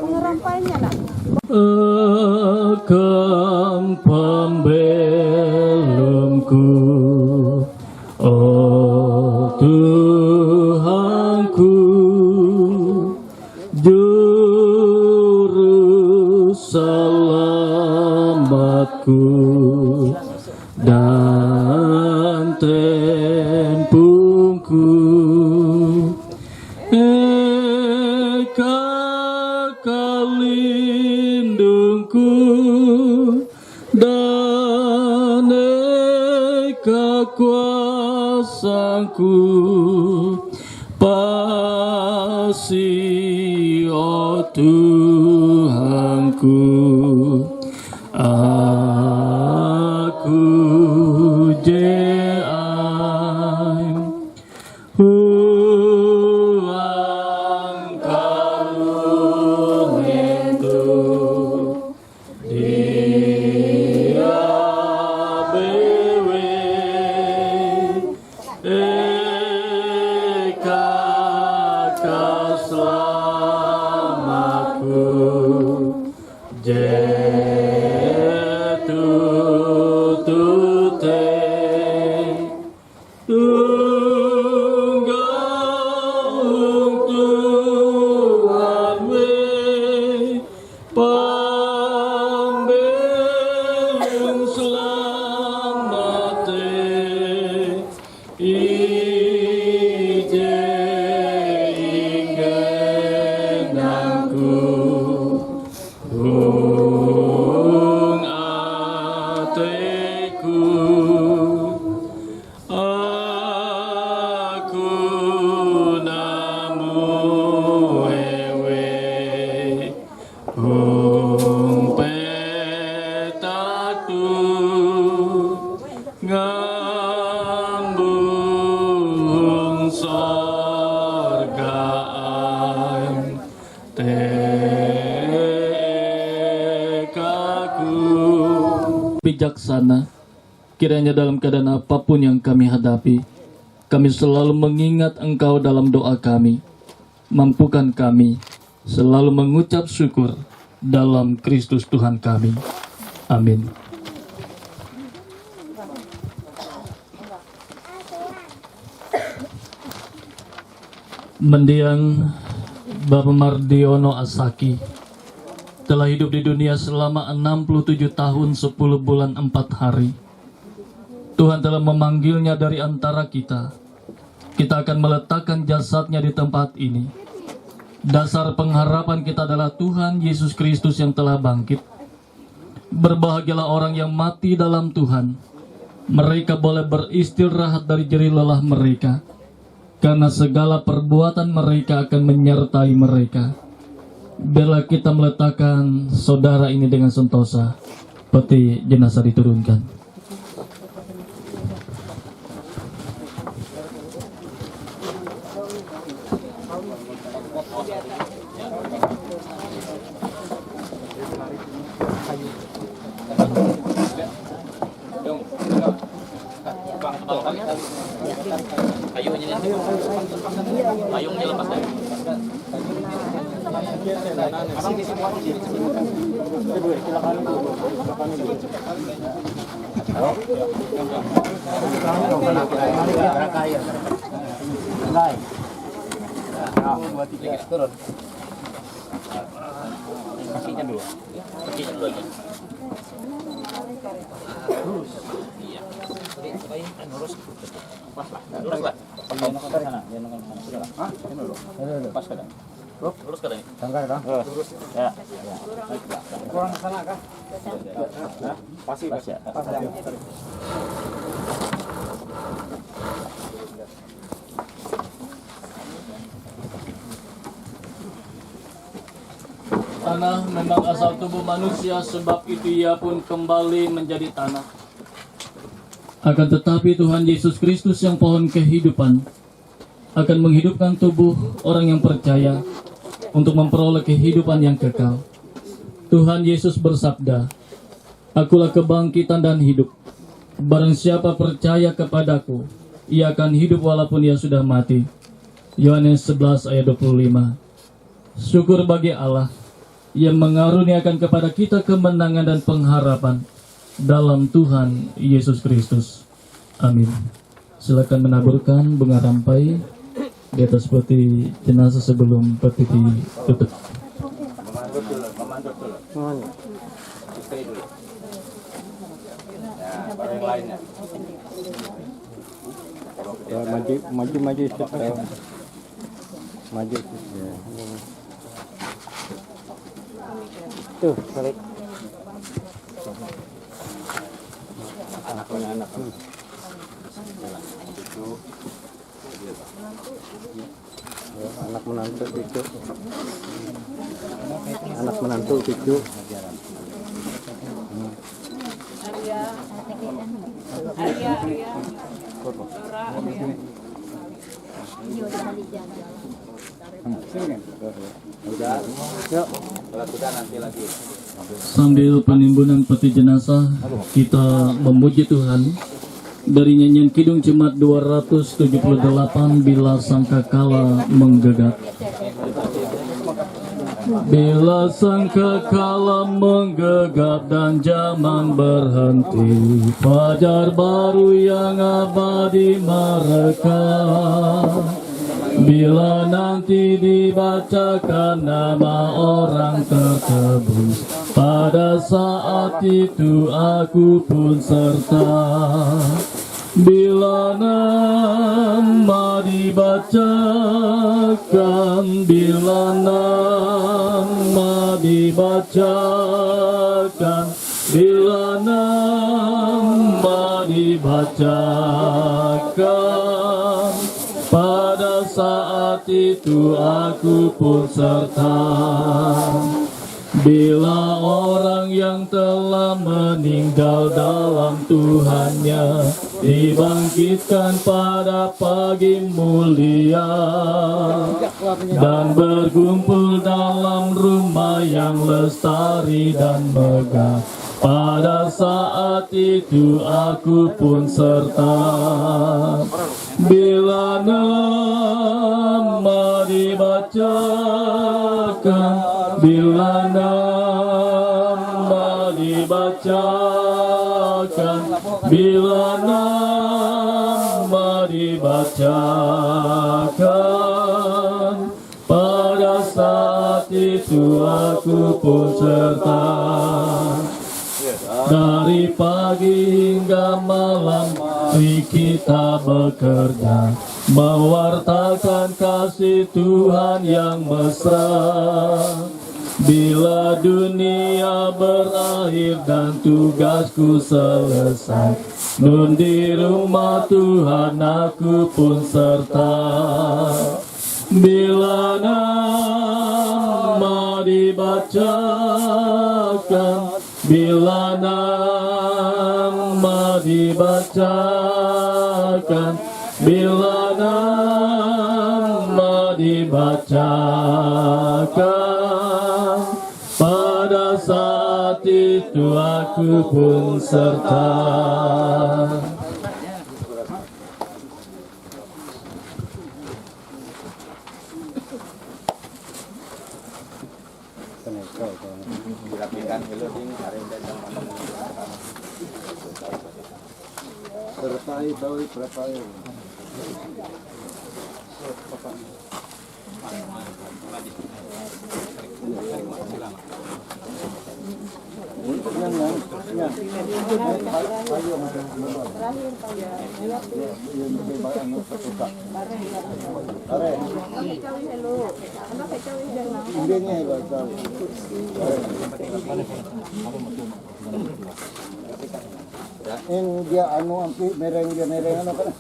Bunga rampainya nak. Akan pembelumku, oh Tuhanku, juru selamatku dan tempungku. Lindungku dan eka kuasaku, pasti oh Tuhanku, aku bijaksana. Kiranya dalam keadaan apapun yang kami hadapi, kami selalu mengingat Engkau dalam doa kami. Mampukan kami selalu mengucap syukur dalam Kristus Tuhan kami. Amin. Mendiang Bapak Mardiono Asaki telah hidup di dunia selama 67 tahun 10 bulan 4 hari. Tuhan telah memanggilnya dari antara kita. Kita akan meletakkan jasadnya di tempat ini. Dasar pengharapan kita adalah Tuhan Yesus Kristus yang telah bangkit. Berbahagialah orang yang mati dalam Tuhan. Mereka boleh beristirahat dari jerih lelah mereka, karena segala perbuatan mereka akan menyertai mereka. Biarlah kita meletakkan saudara ini dengan sentosa, peti jenazah diturunkan. Payungnya lepas dari. Turun. Kakinya dulu. Kakinya dulu aja. Lurus. Iya. Lurus. Pas lah. Lurus lah. Pas ke sana. Pas ke sana. Lurus ke ini. Tanggal kan? Lurus. Ya. Kurang ke sana kah? Pas ya. Tanah memang asal tubuh manusia, sebab itu ia pun kembali menjadi tanah. Akan tetapi Tuhan Yesus Kristus yang pohon kehidupan akan menghidupkan tubuh orang yang percaya untuk memperoleh kehidupan yang kekal. Tuhan Yesus bersabda, "Akulah kebangkitan dan hidup. Barang siapa percaya kepadaku, ia akan hidup walaupun ia sudah mati." Yohanes 11 ayat 25. Syukur bagi Allah yang mengaruniakan kepada kita kemenangan dan pengharapan dalam Tuhan Yesus Kristus. Amin. Silakan menaburkan bunga rampai di atas peti jenazah sebelum peti ditutup. Memandut dulu. Istri dulu. Ya, baru yang lainnya. Ya, maju sedikit. Maju. Ya. Tuh, balik. Anak. Anak menantu cucu. Anak menantu cucu. Arya. Sambil penimbunan peti jenazah, kita memuji Tuhan dari nyanyian Kidung Jemaat 278, Bila Sangkakala Menggegap. Bila sangkakala menggegap dan zaman berhenti, fajar baru yang abadi merekam. Bila nanti dibacakan nama orang tertebus, pada saat itu aku pun serta. Bila nama dibacakan, bila nama dibacakan, bila nama dibacakan, pada saat itu aku pun serta. Bila orang yang telah meninggal dalam Tuhannya dibangkitkan pada pagi mulia dan berkumpul dalam rumah yang lestari dan megah, pada saat itu aku pun serta. Bila nama dibacakan, bila nama dibacakan, bila nama dibacakan, pada saat itu aku pun serta. Dari pagi hingga malam kita bekerja, mewartakan kasih Tuhan yang mesra. Bila dunia berakhir dan tugasku selesai, nun di rumah Tuhan aku pun serta. Bila nama dibacakan, bila nama dibacakan, bila nama dibacakan, pada saat itu aku pun serta. Dirapikan dulu ini hari ini Sertai tahu sertai. Yang dia anu ampi mereng ano kan?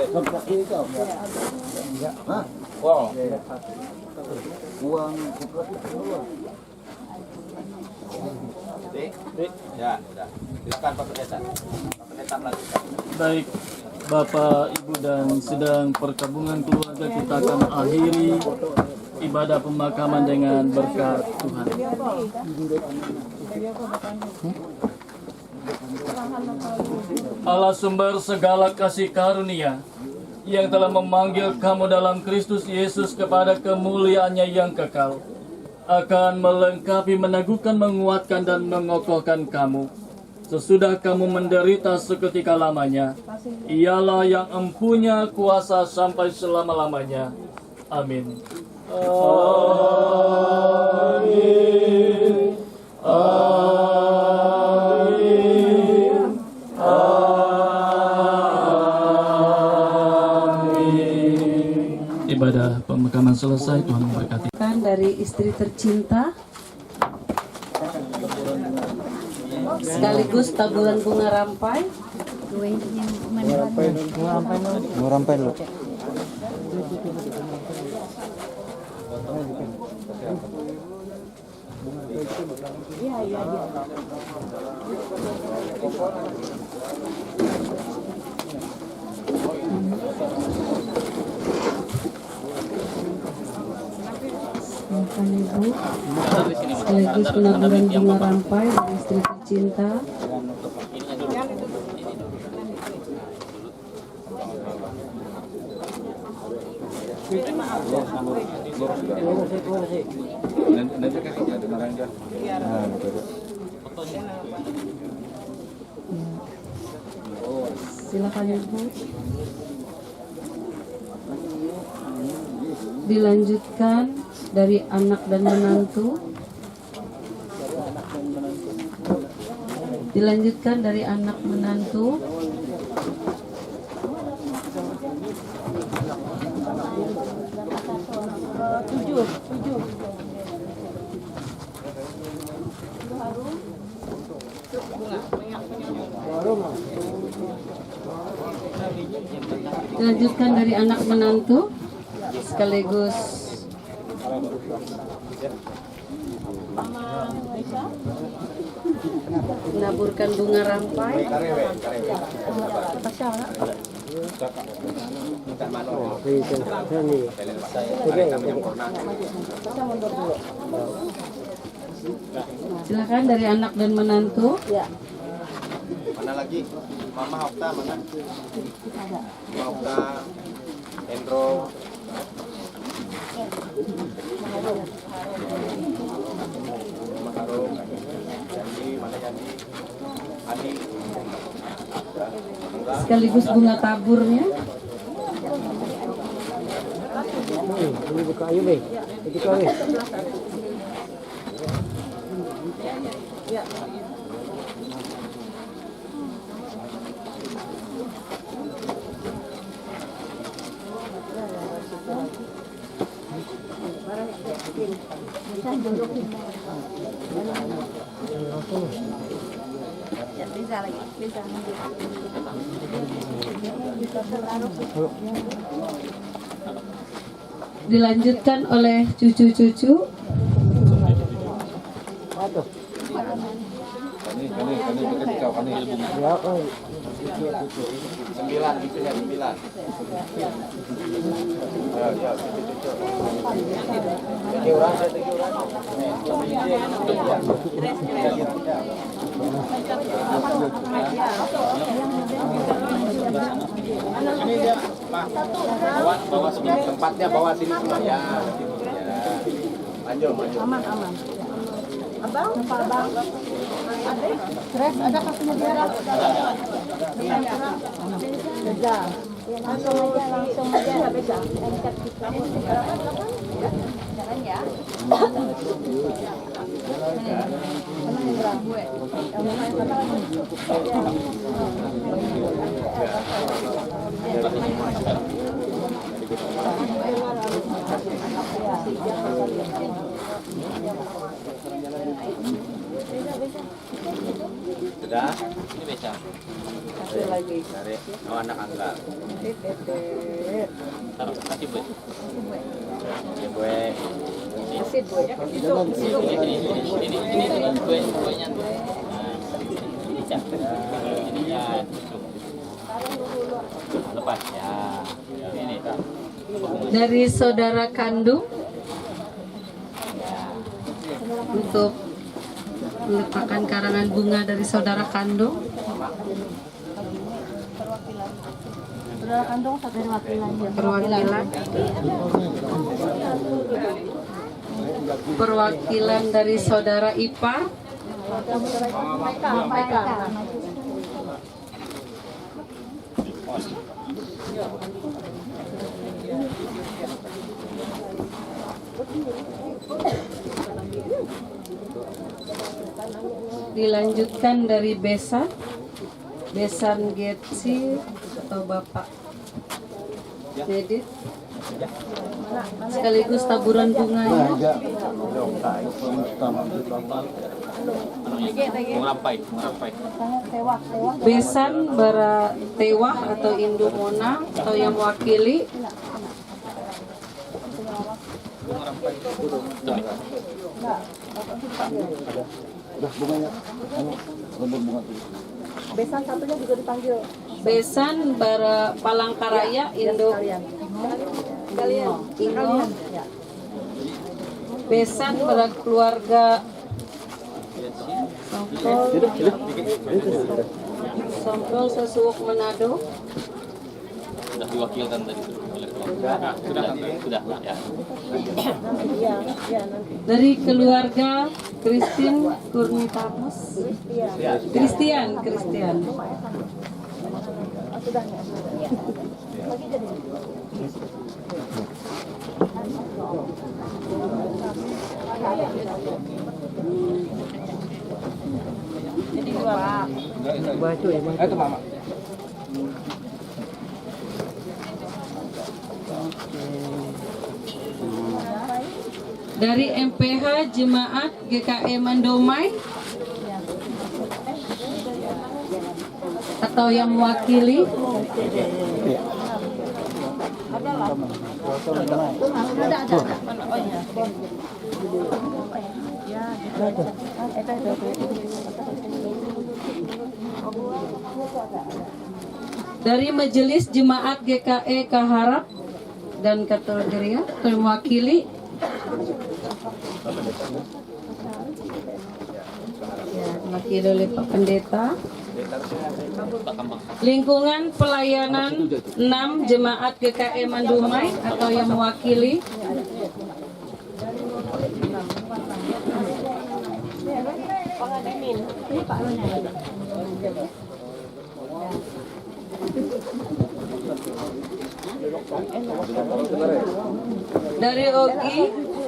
Seperti itu. Hah? Wow. Uang Ya, sudah. Silakan Pak Pendeta. Pak Pendeta melanjutkan. Baik, Bapak, Ibu, dan sidang perkabungan keluarga, kita akan akhiri ibadah pemakaman dengan berkat Tuhan. Allah sumber segala kasih karunia yang telah memanggil kamu dalam Kristus Yesus kepada kemuliaannya yang kekal, akan melengkapi, meneguhkan, menguatkan, dan mengokohkan kamu sesudah kamu menderita seketika lamanya. Ialah yang empunya kuasa sampai selama-lamanya. Amin. Amin. Amin. Amin. Ibadah pemakaman selesai. Tuhan memberkati. Dari istri tercinta sekaligus taburan bunga rampai. Rampai lu. Ibu, sekaligus penaburan bunga rampai dari istri tercinta. Silakan Ibu. Dilanjutkan dari anak dan menantu. Dilanjutkan dari anak menantu. Tujuh. Dilanjutkan dari anak menantu sekaligus menaburkan bunga rampai. Silakan dari anak dan menantu. Mana lagi? Mama Okta mana? Mama Okta, Endro. Mama Harum, Yandi, mana Yandi? Adi. Sekaligus bunga taburnya. Ini buka ayo deh. Itu kali. Dilanjutkan oleh cucu-cucu. Sembilan, gitu ya, 9. Ini dia, bawa sini tempatnya, bawa sini semua ya. Maju. Aman. Abang, Abang. Adek, stres ada kasihnya dia. Beda. Langsung aja beda. Angkat kita. Jalan ya. Sudah? Ini beca. Satu lagi. Dari anak angga. Taruh, kasih Bu. Ya Bu. Masih Bu. Ini kuenya. Ini Cak. Ininya lepas ya. Ini. Dari saudara kandung untuk meletakkan karangan bunga dari saudara kandung. Saudara kandung satu Perwakilan. Perwakilan dari saudara ipar. Dilanjutkan dari besan Getsi atau Bapak Dedit, sekaligus taburan bunganya. Mengapai. Besan bara tewah atau indumona atau yang mewakili. Besan satunya juga dipanggil. Besan bara Palangkaraya Indo. Ingo. Besan bara keluarga Songkol Sesuwuk Manado. Sudah diwakilkan tadi. Sudah ya. Dari keluarga Christine Kurniatus. Christian. Itu Mama. Dari MPH Jemaat GKE Mandomai atau yang mewakili. Dari Majelis Jemaat GKE Kaharap dan Katogeria yang mewakili. Mewakili oleh Pak Pendeta. Lingkungan pelayanan 6 Jemaat GKE Mandumai atau yang mewakili. Dari OGI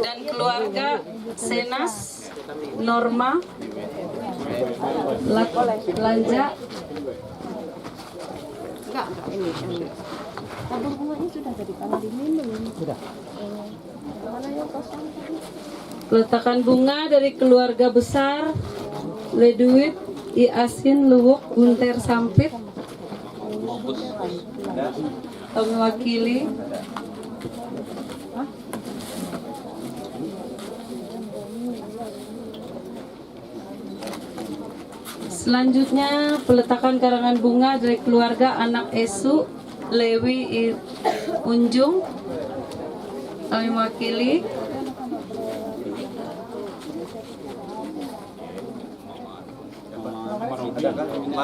dan keluarga Senas Norma Lanja. Enggak ini. Tabung bunganya sudah jadi kalau diminum. Sudah. Mana yang kosong? Peletakan bunga dari keluarga besar Leduit I Asin Luwuk Gunter Sampit atau mewakili. Selanjutnya peletakan karangan bunga dari keluarga anak Esu Lewi I Unjung atau mewakili.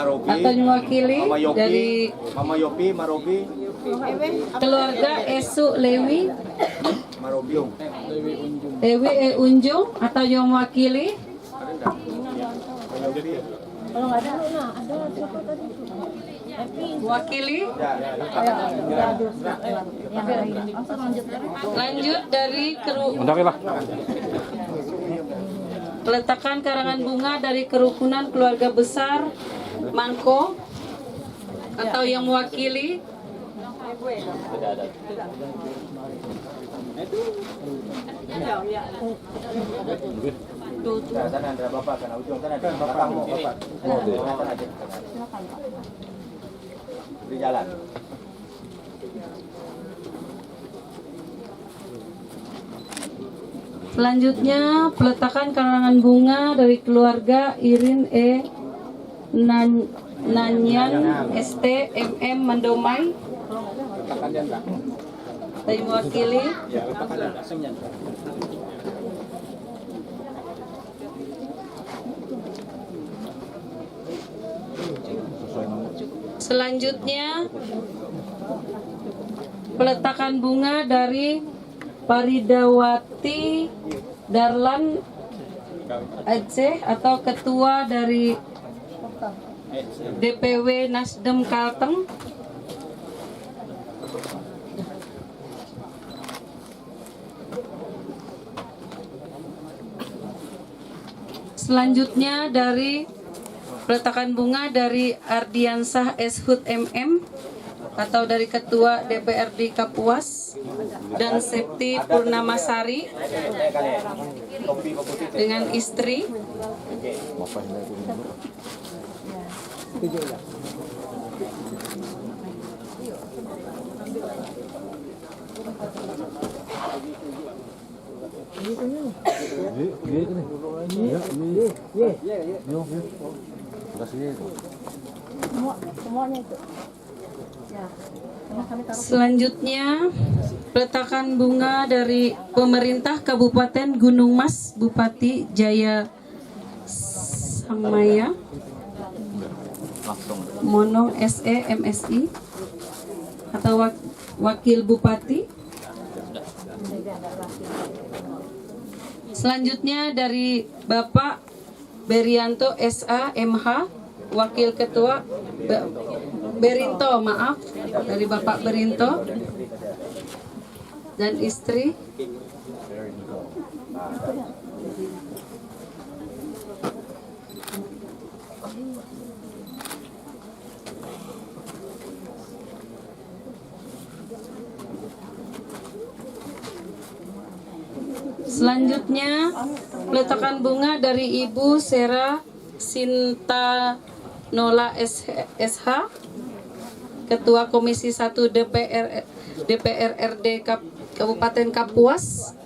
Atau mewakili dari Mama Yopi, Marobi, keluarga Esu Lewi Lewi Unjung atau yang mewakili. Kalau nggak ada, ada siapa tadi? Wakili. Lanjut dari peletakan karangan bunga dari kerukunan keluarga besar Mangko atau yang mewakili. Aduh tuh. Sana ada bapak, sana ujung sana ada bapakmu, bapak. Sana aja. Silakan Pak. Di jalan. Selanjutnya peletakan karangan bunga dari keluarga Irin E. Nanyan ST MM Mandomai dari mewakili. Selanjutnya peletakan bunga dari Paridawati Darlan Aceh atau ketua dari DPW Nasdem Kalteng. Selanjutnya dari peletakan bunga dari Ardiansah Eshut MM atau dari ketua DPRD Kapuas dan Septi Purnamasari dengan istri. Semuanya itu. Ya. Selanjutnya peletakan bunga dari pemerintah Kabupaten Gunung Mas, Bupati Jaya Samaya Monong SE MSI atau Wakil Bupati. Selanjutnya dari Bapak Berianto SA MH, Wakil Ketua Berinto, maaf, dari Bapak Berinto dan istri. Selanjutnya peletakan bunga dari Ibu Sera Sinta Nola SH, Ketua Komisi 1 DPRD Kabupaten Kapuas.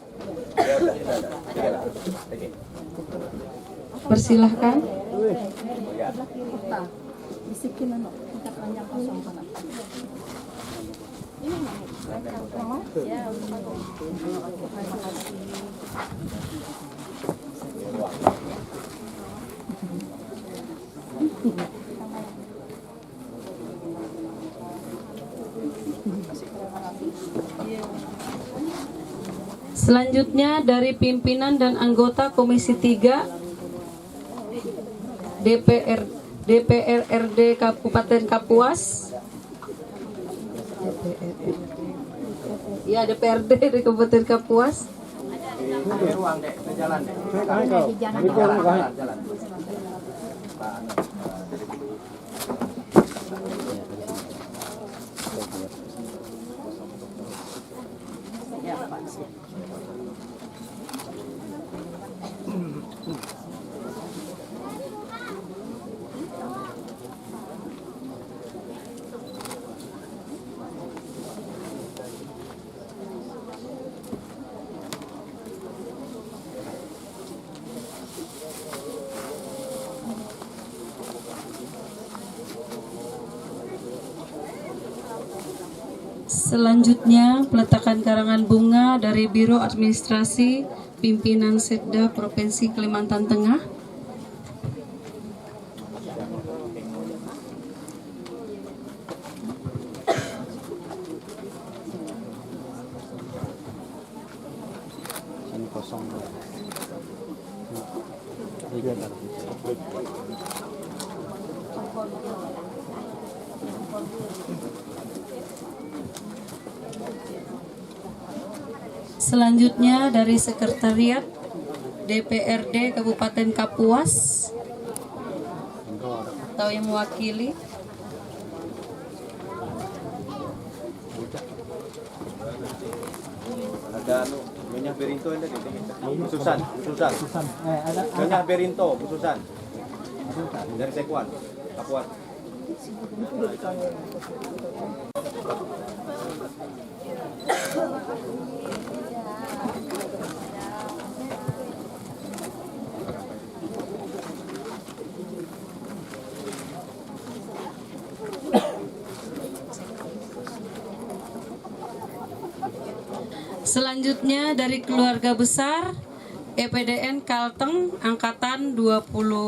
Persilahkan. Selanjutnya dari pimpinan dan anggota Komisi 3 DPRD Kabupaten Kapuas. Ya, DPRD di Kabupaten Kapuas. Ruang dek, ke jalan dek. Jalan. Selanjutnya peletakan karangan bunga dari Biro Administrasi Pimpinan Setda Provinsi Kalimantan Tengah. Selanjutnya dari Sekretariat DPRD Kabupaten Kapuas atau yang mewakili. Ada Nyonya Berinto ada di sini. Susan. Nyonya Berinto, Susan. Dari Sekuan, Kapuan. Selanjutnya dari keluarga besar EPDN Kalteng angkatan 25.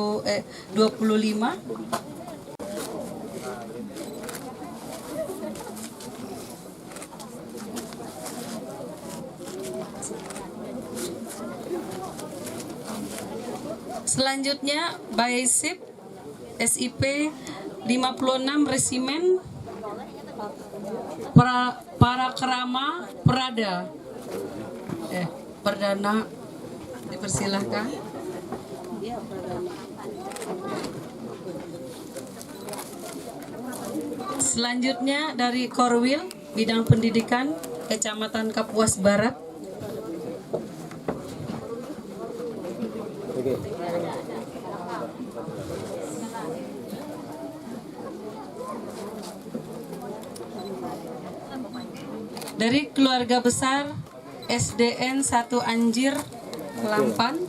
Selanjutnya Baisip SIP 56 Resimen Parakrama Prada. Perdana dipersilahkan. Selanjutnya dari Korwil Bidang Pendidikan Kecamatan Kapuas Barat. Dari keluarga besar SDN 1 Anjir Lampan.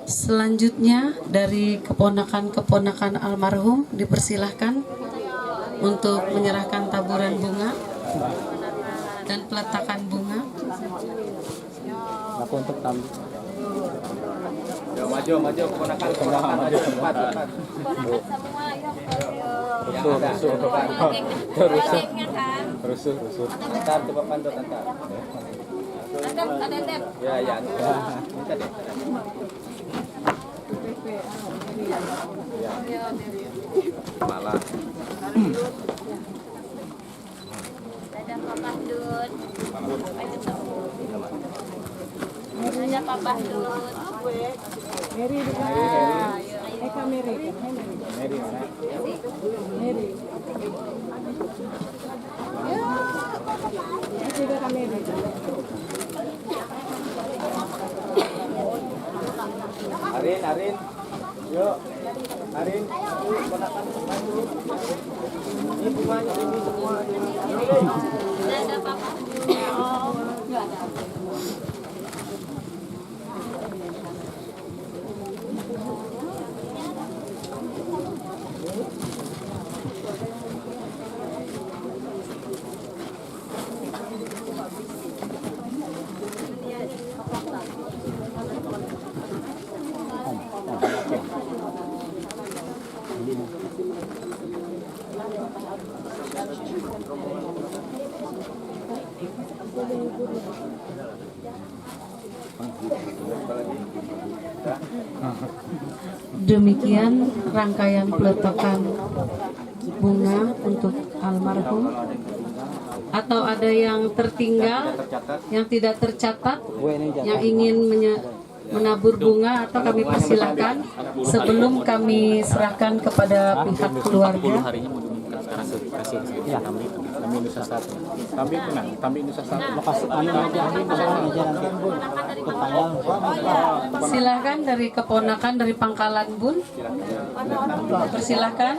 Selanjutnya dari keponakan-keponakan almarhum dipersilahkan untuk menyerahkan taburan bunga dan peletakan bunga. Aku untuk tamu. Ya, maju keponakan maju tempat. Rusuh. Bentar coba pantau tante. Ya. Minta deh. Malah. Dadah Papa Dut. Dadah Papa Dut. Mary di mana? Eka Mary. Mary mana? Mary. Ya. Juga kami Mary. Arin. Yuk. Arin, ponakan maju. Ini bunganya ini semua. Dadah Papa Dut. Demikian rangkaian peletakan bunga untuk almarhum. Atau ada yang tertinggal, yang tidak tercatat, yang ingin menabur bunga, atau kami persilakan sebelum kami serahkan kepada pihak keluarga. Silakan dari keponakan dari Pangkalan Bun. Persilakan.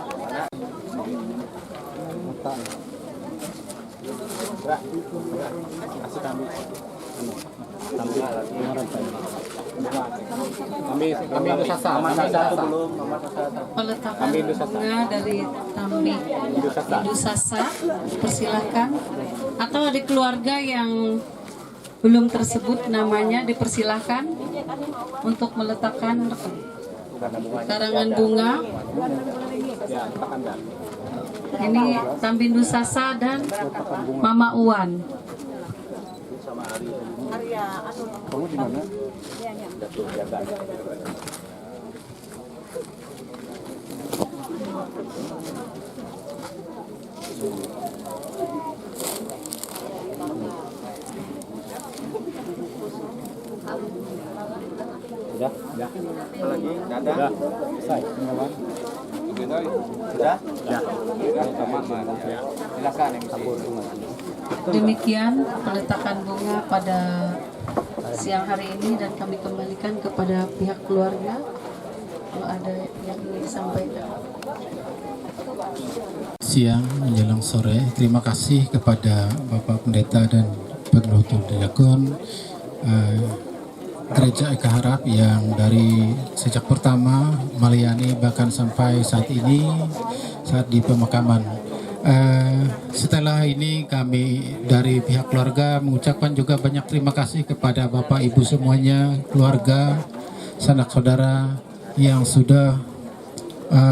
Peletakan bunga dari Tambi Indusasa, persilahkan. Atau ada keluarga yang belum tersebut namanya, dipersilahkan untuk meletakkan karangan bunga. Ini Tambi Indusasa dan Mama Uwan. sama Ari. Kamu di mana? Datuk jaga. Sudah? Apa lagi? Sudah. Selesai. Sudah? Silakan MC. Demikian peletakan bunga pada siang hari ini dan kami kembalikan kepada pihak keluarga kalau ada yang ingin disampaikan. Siang menjelang sore, terima kasih kepada Bapak Pendeta dan Penutur Diakon Gereja Eka Harap yang dari sejak pertama melayani bahkan sampai saat ini saat di pemakaman. Setelah ini kami dari pihak keluarga mengucapkan juga banyak terima kasih kepada Bapak Ibu semuanya, keluarga, sanak saudara yang sudah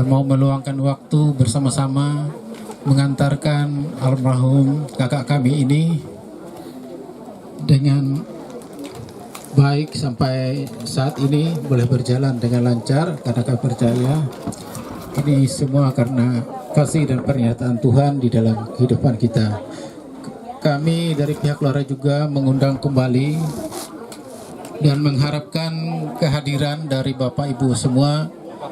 mau meluangkan waktu bersama-sama mengantarkan almarhum kakak kami ini dengan baik sampai saat ini boleh berjalan dengan lancar karena kami percaya ini semua karena kasih dan pernyataan Tuhan di dalam kehidupan kita. Kami dari pihak keluarga juga mengundang kembali dan mengharapkan kehadiran dari Bapak Ibu semua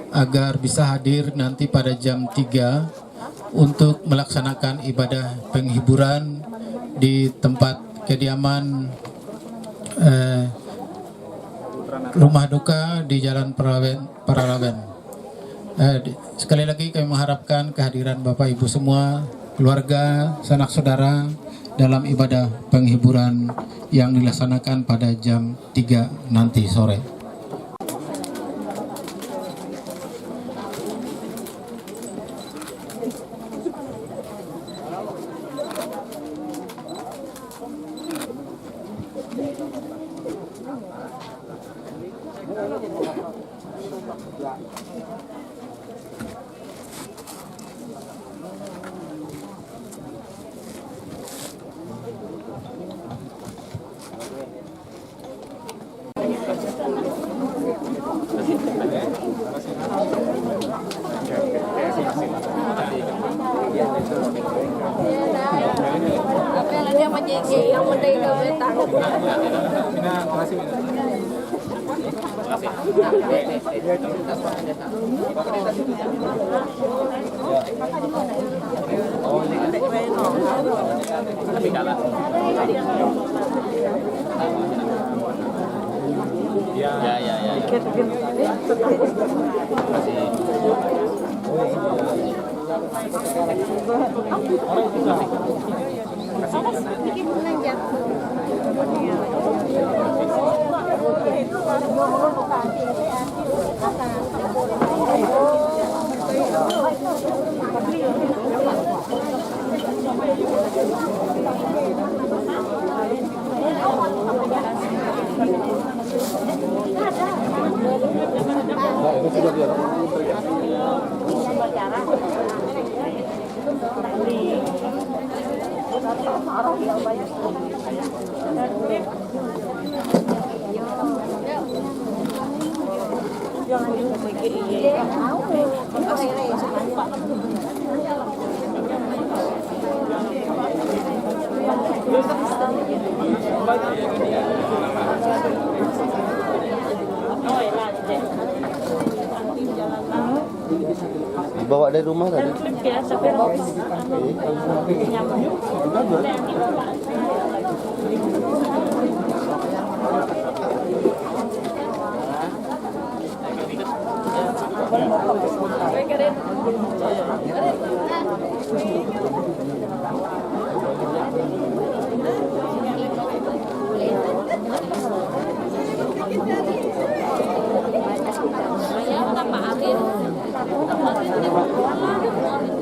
agar bisa hadir nanti pada jam 3 untuk melaksanakan ibadah penghiburan di tempat kediaman rumah duka di Jalan Paralawen. Sekali lagi kami mengharapkan kehadiran Bapak Ibu semua, keluarga, sanak saudara dalam ibadah penghiburan yang dilaksanakan pada jam 3 nanti sore. Dibawa dari rumah tadi. Di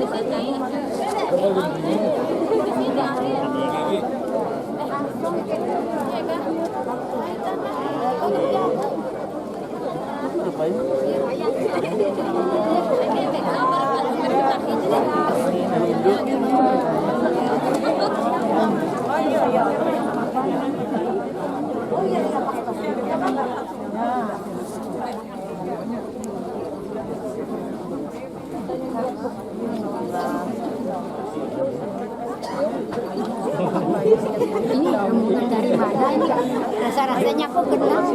sini. Ini rombongan dari mana ini? Rasa-rasanya kok kenal.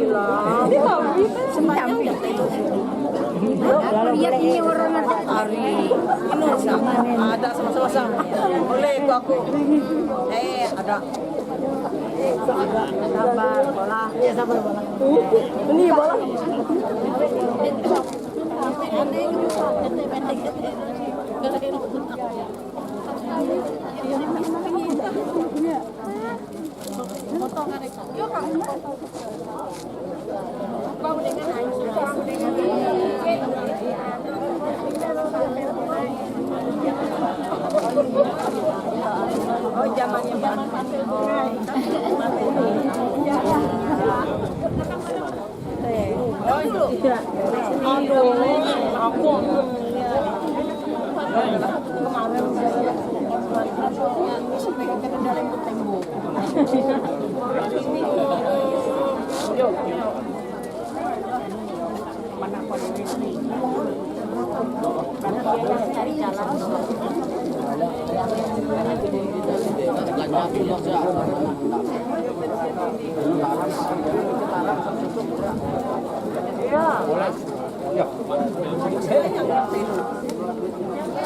Semuanya udah tahu. Aku lihat ini warna hari. Ini sama ada sama-sama. Oleh aku. Ada. Sabar, bola. Ya sabar bola. Ini bola. Oh, zamannya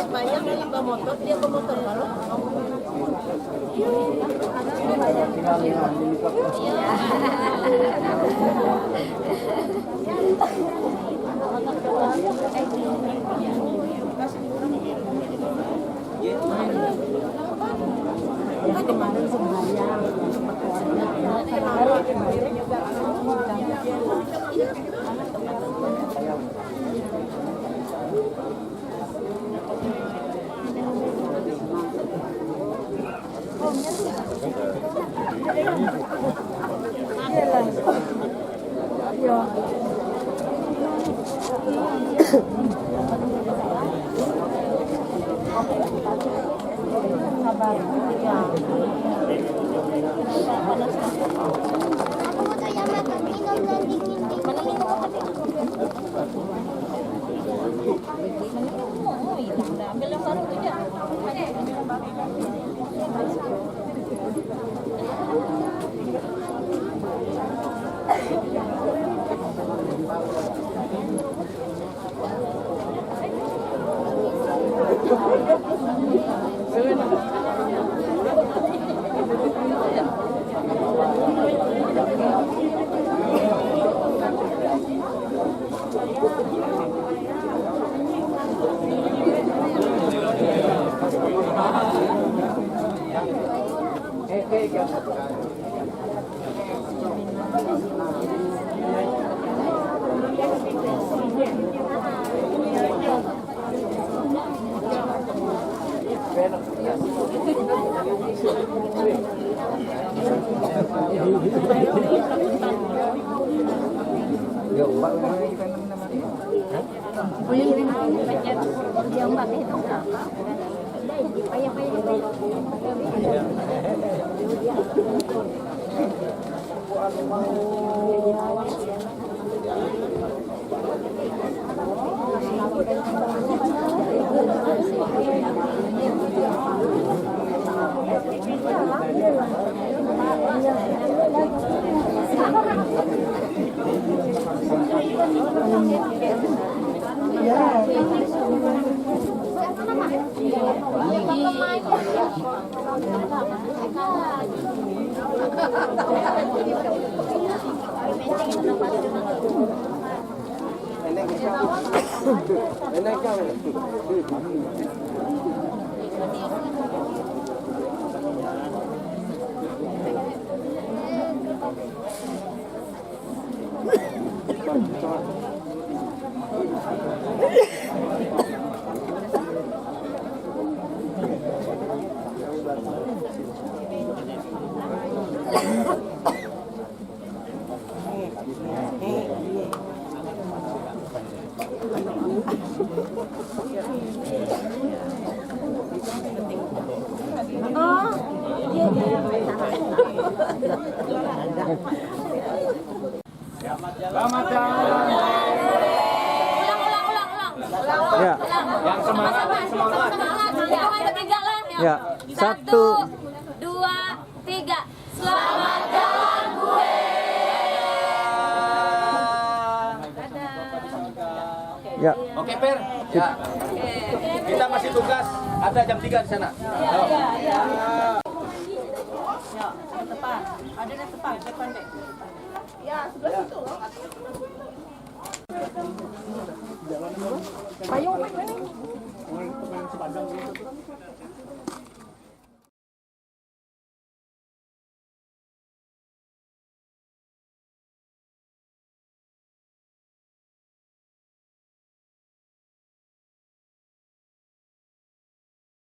banyak yang bawa motor, dia bawa motor baru. Kemarin sembahyang Ya. Yang semangat. Ya, 1, 2, 3. Oke, Per? Ya. Kita masih tugas, ada jam 3 di sana. Ya, depan. Ada di depan deh. Ya, sebelah situ loh. Payung,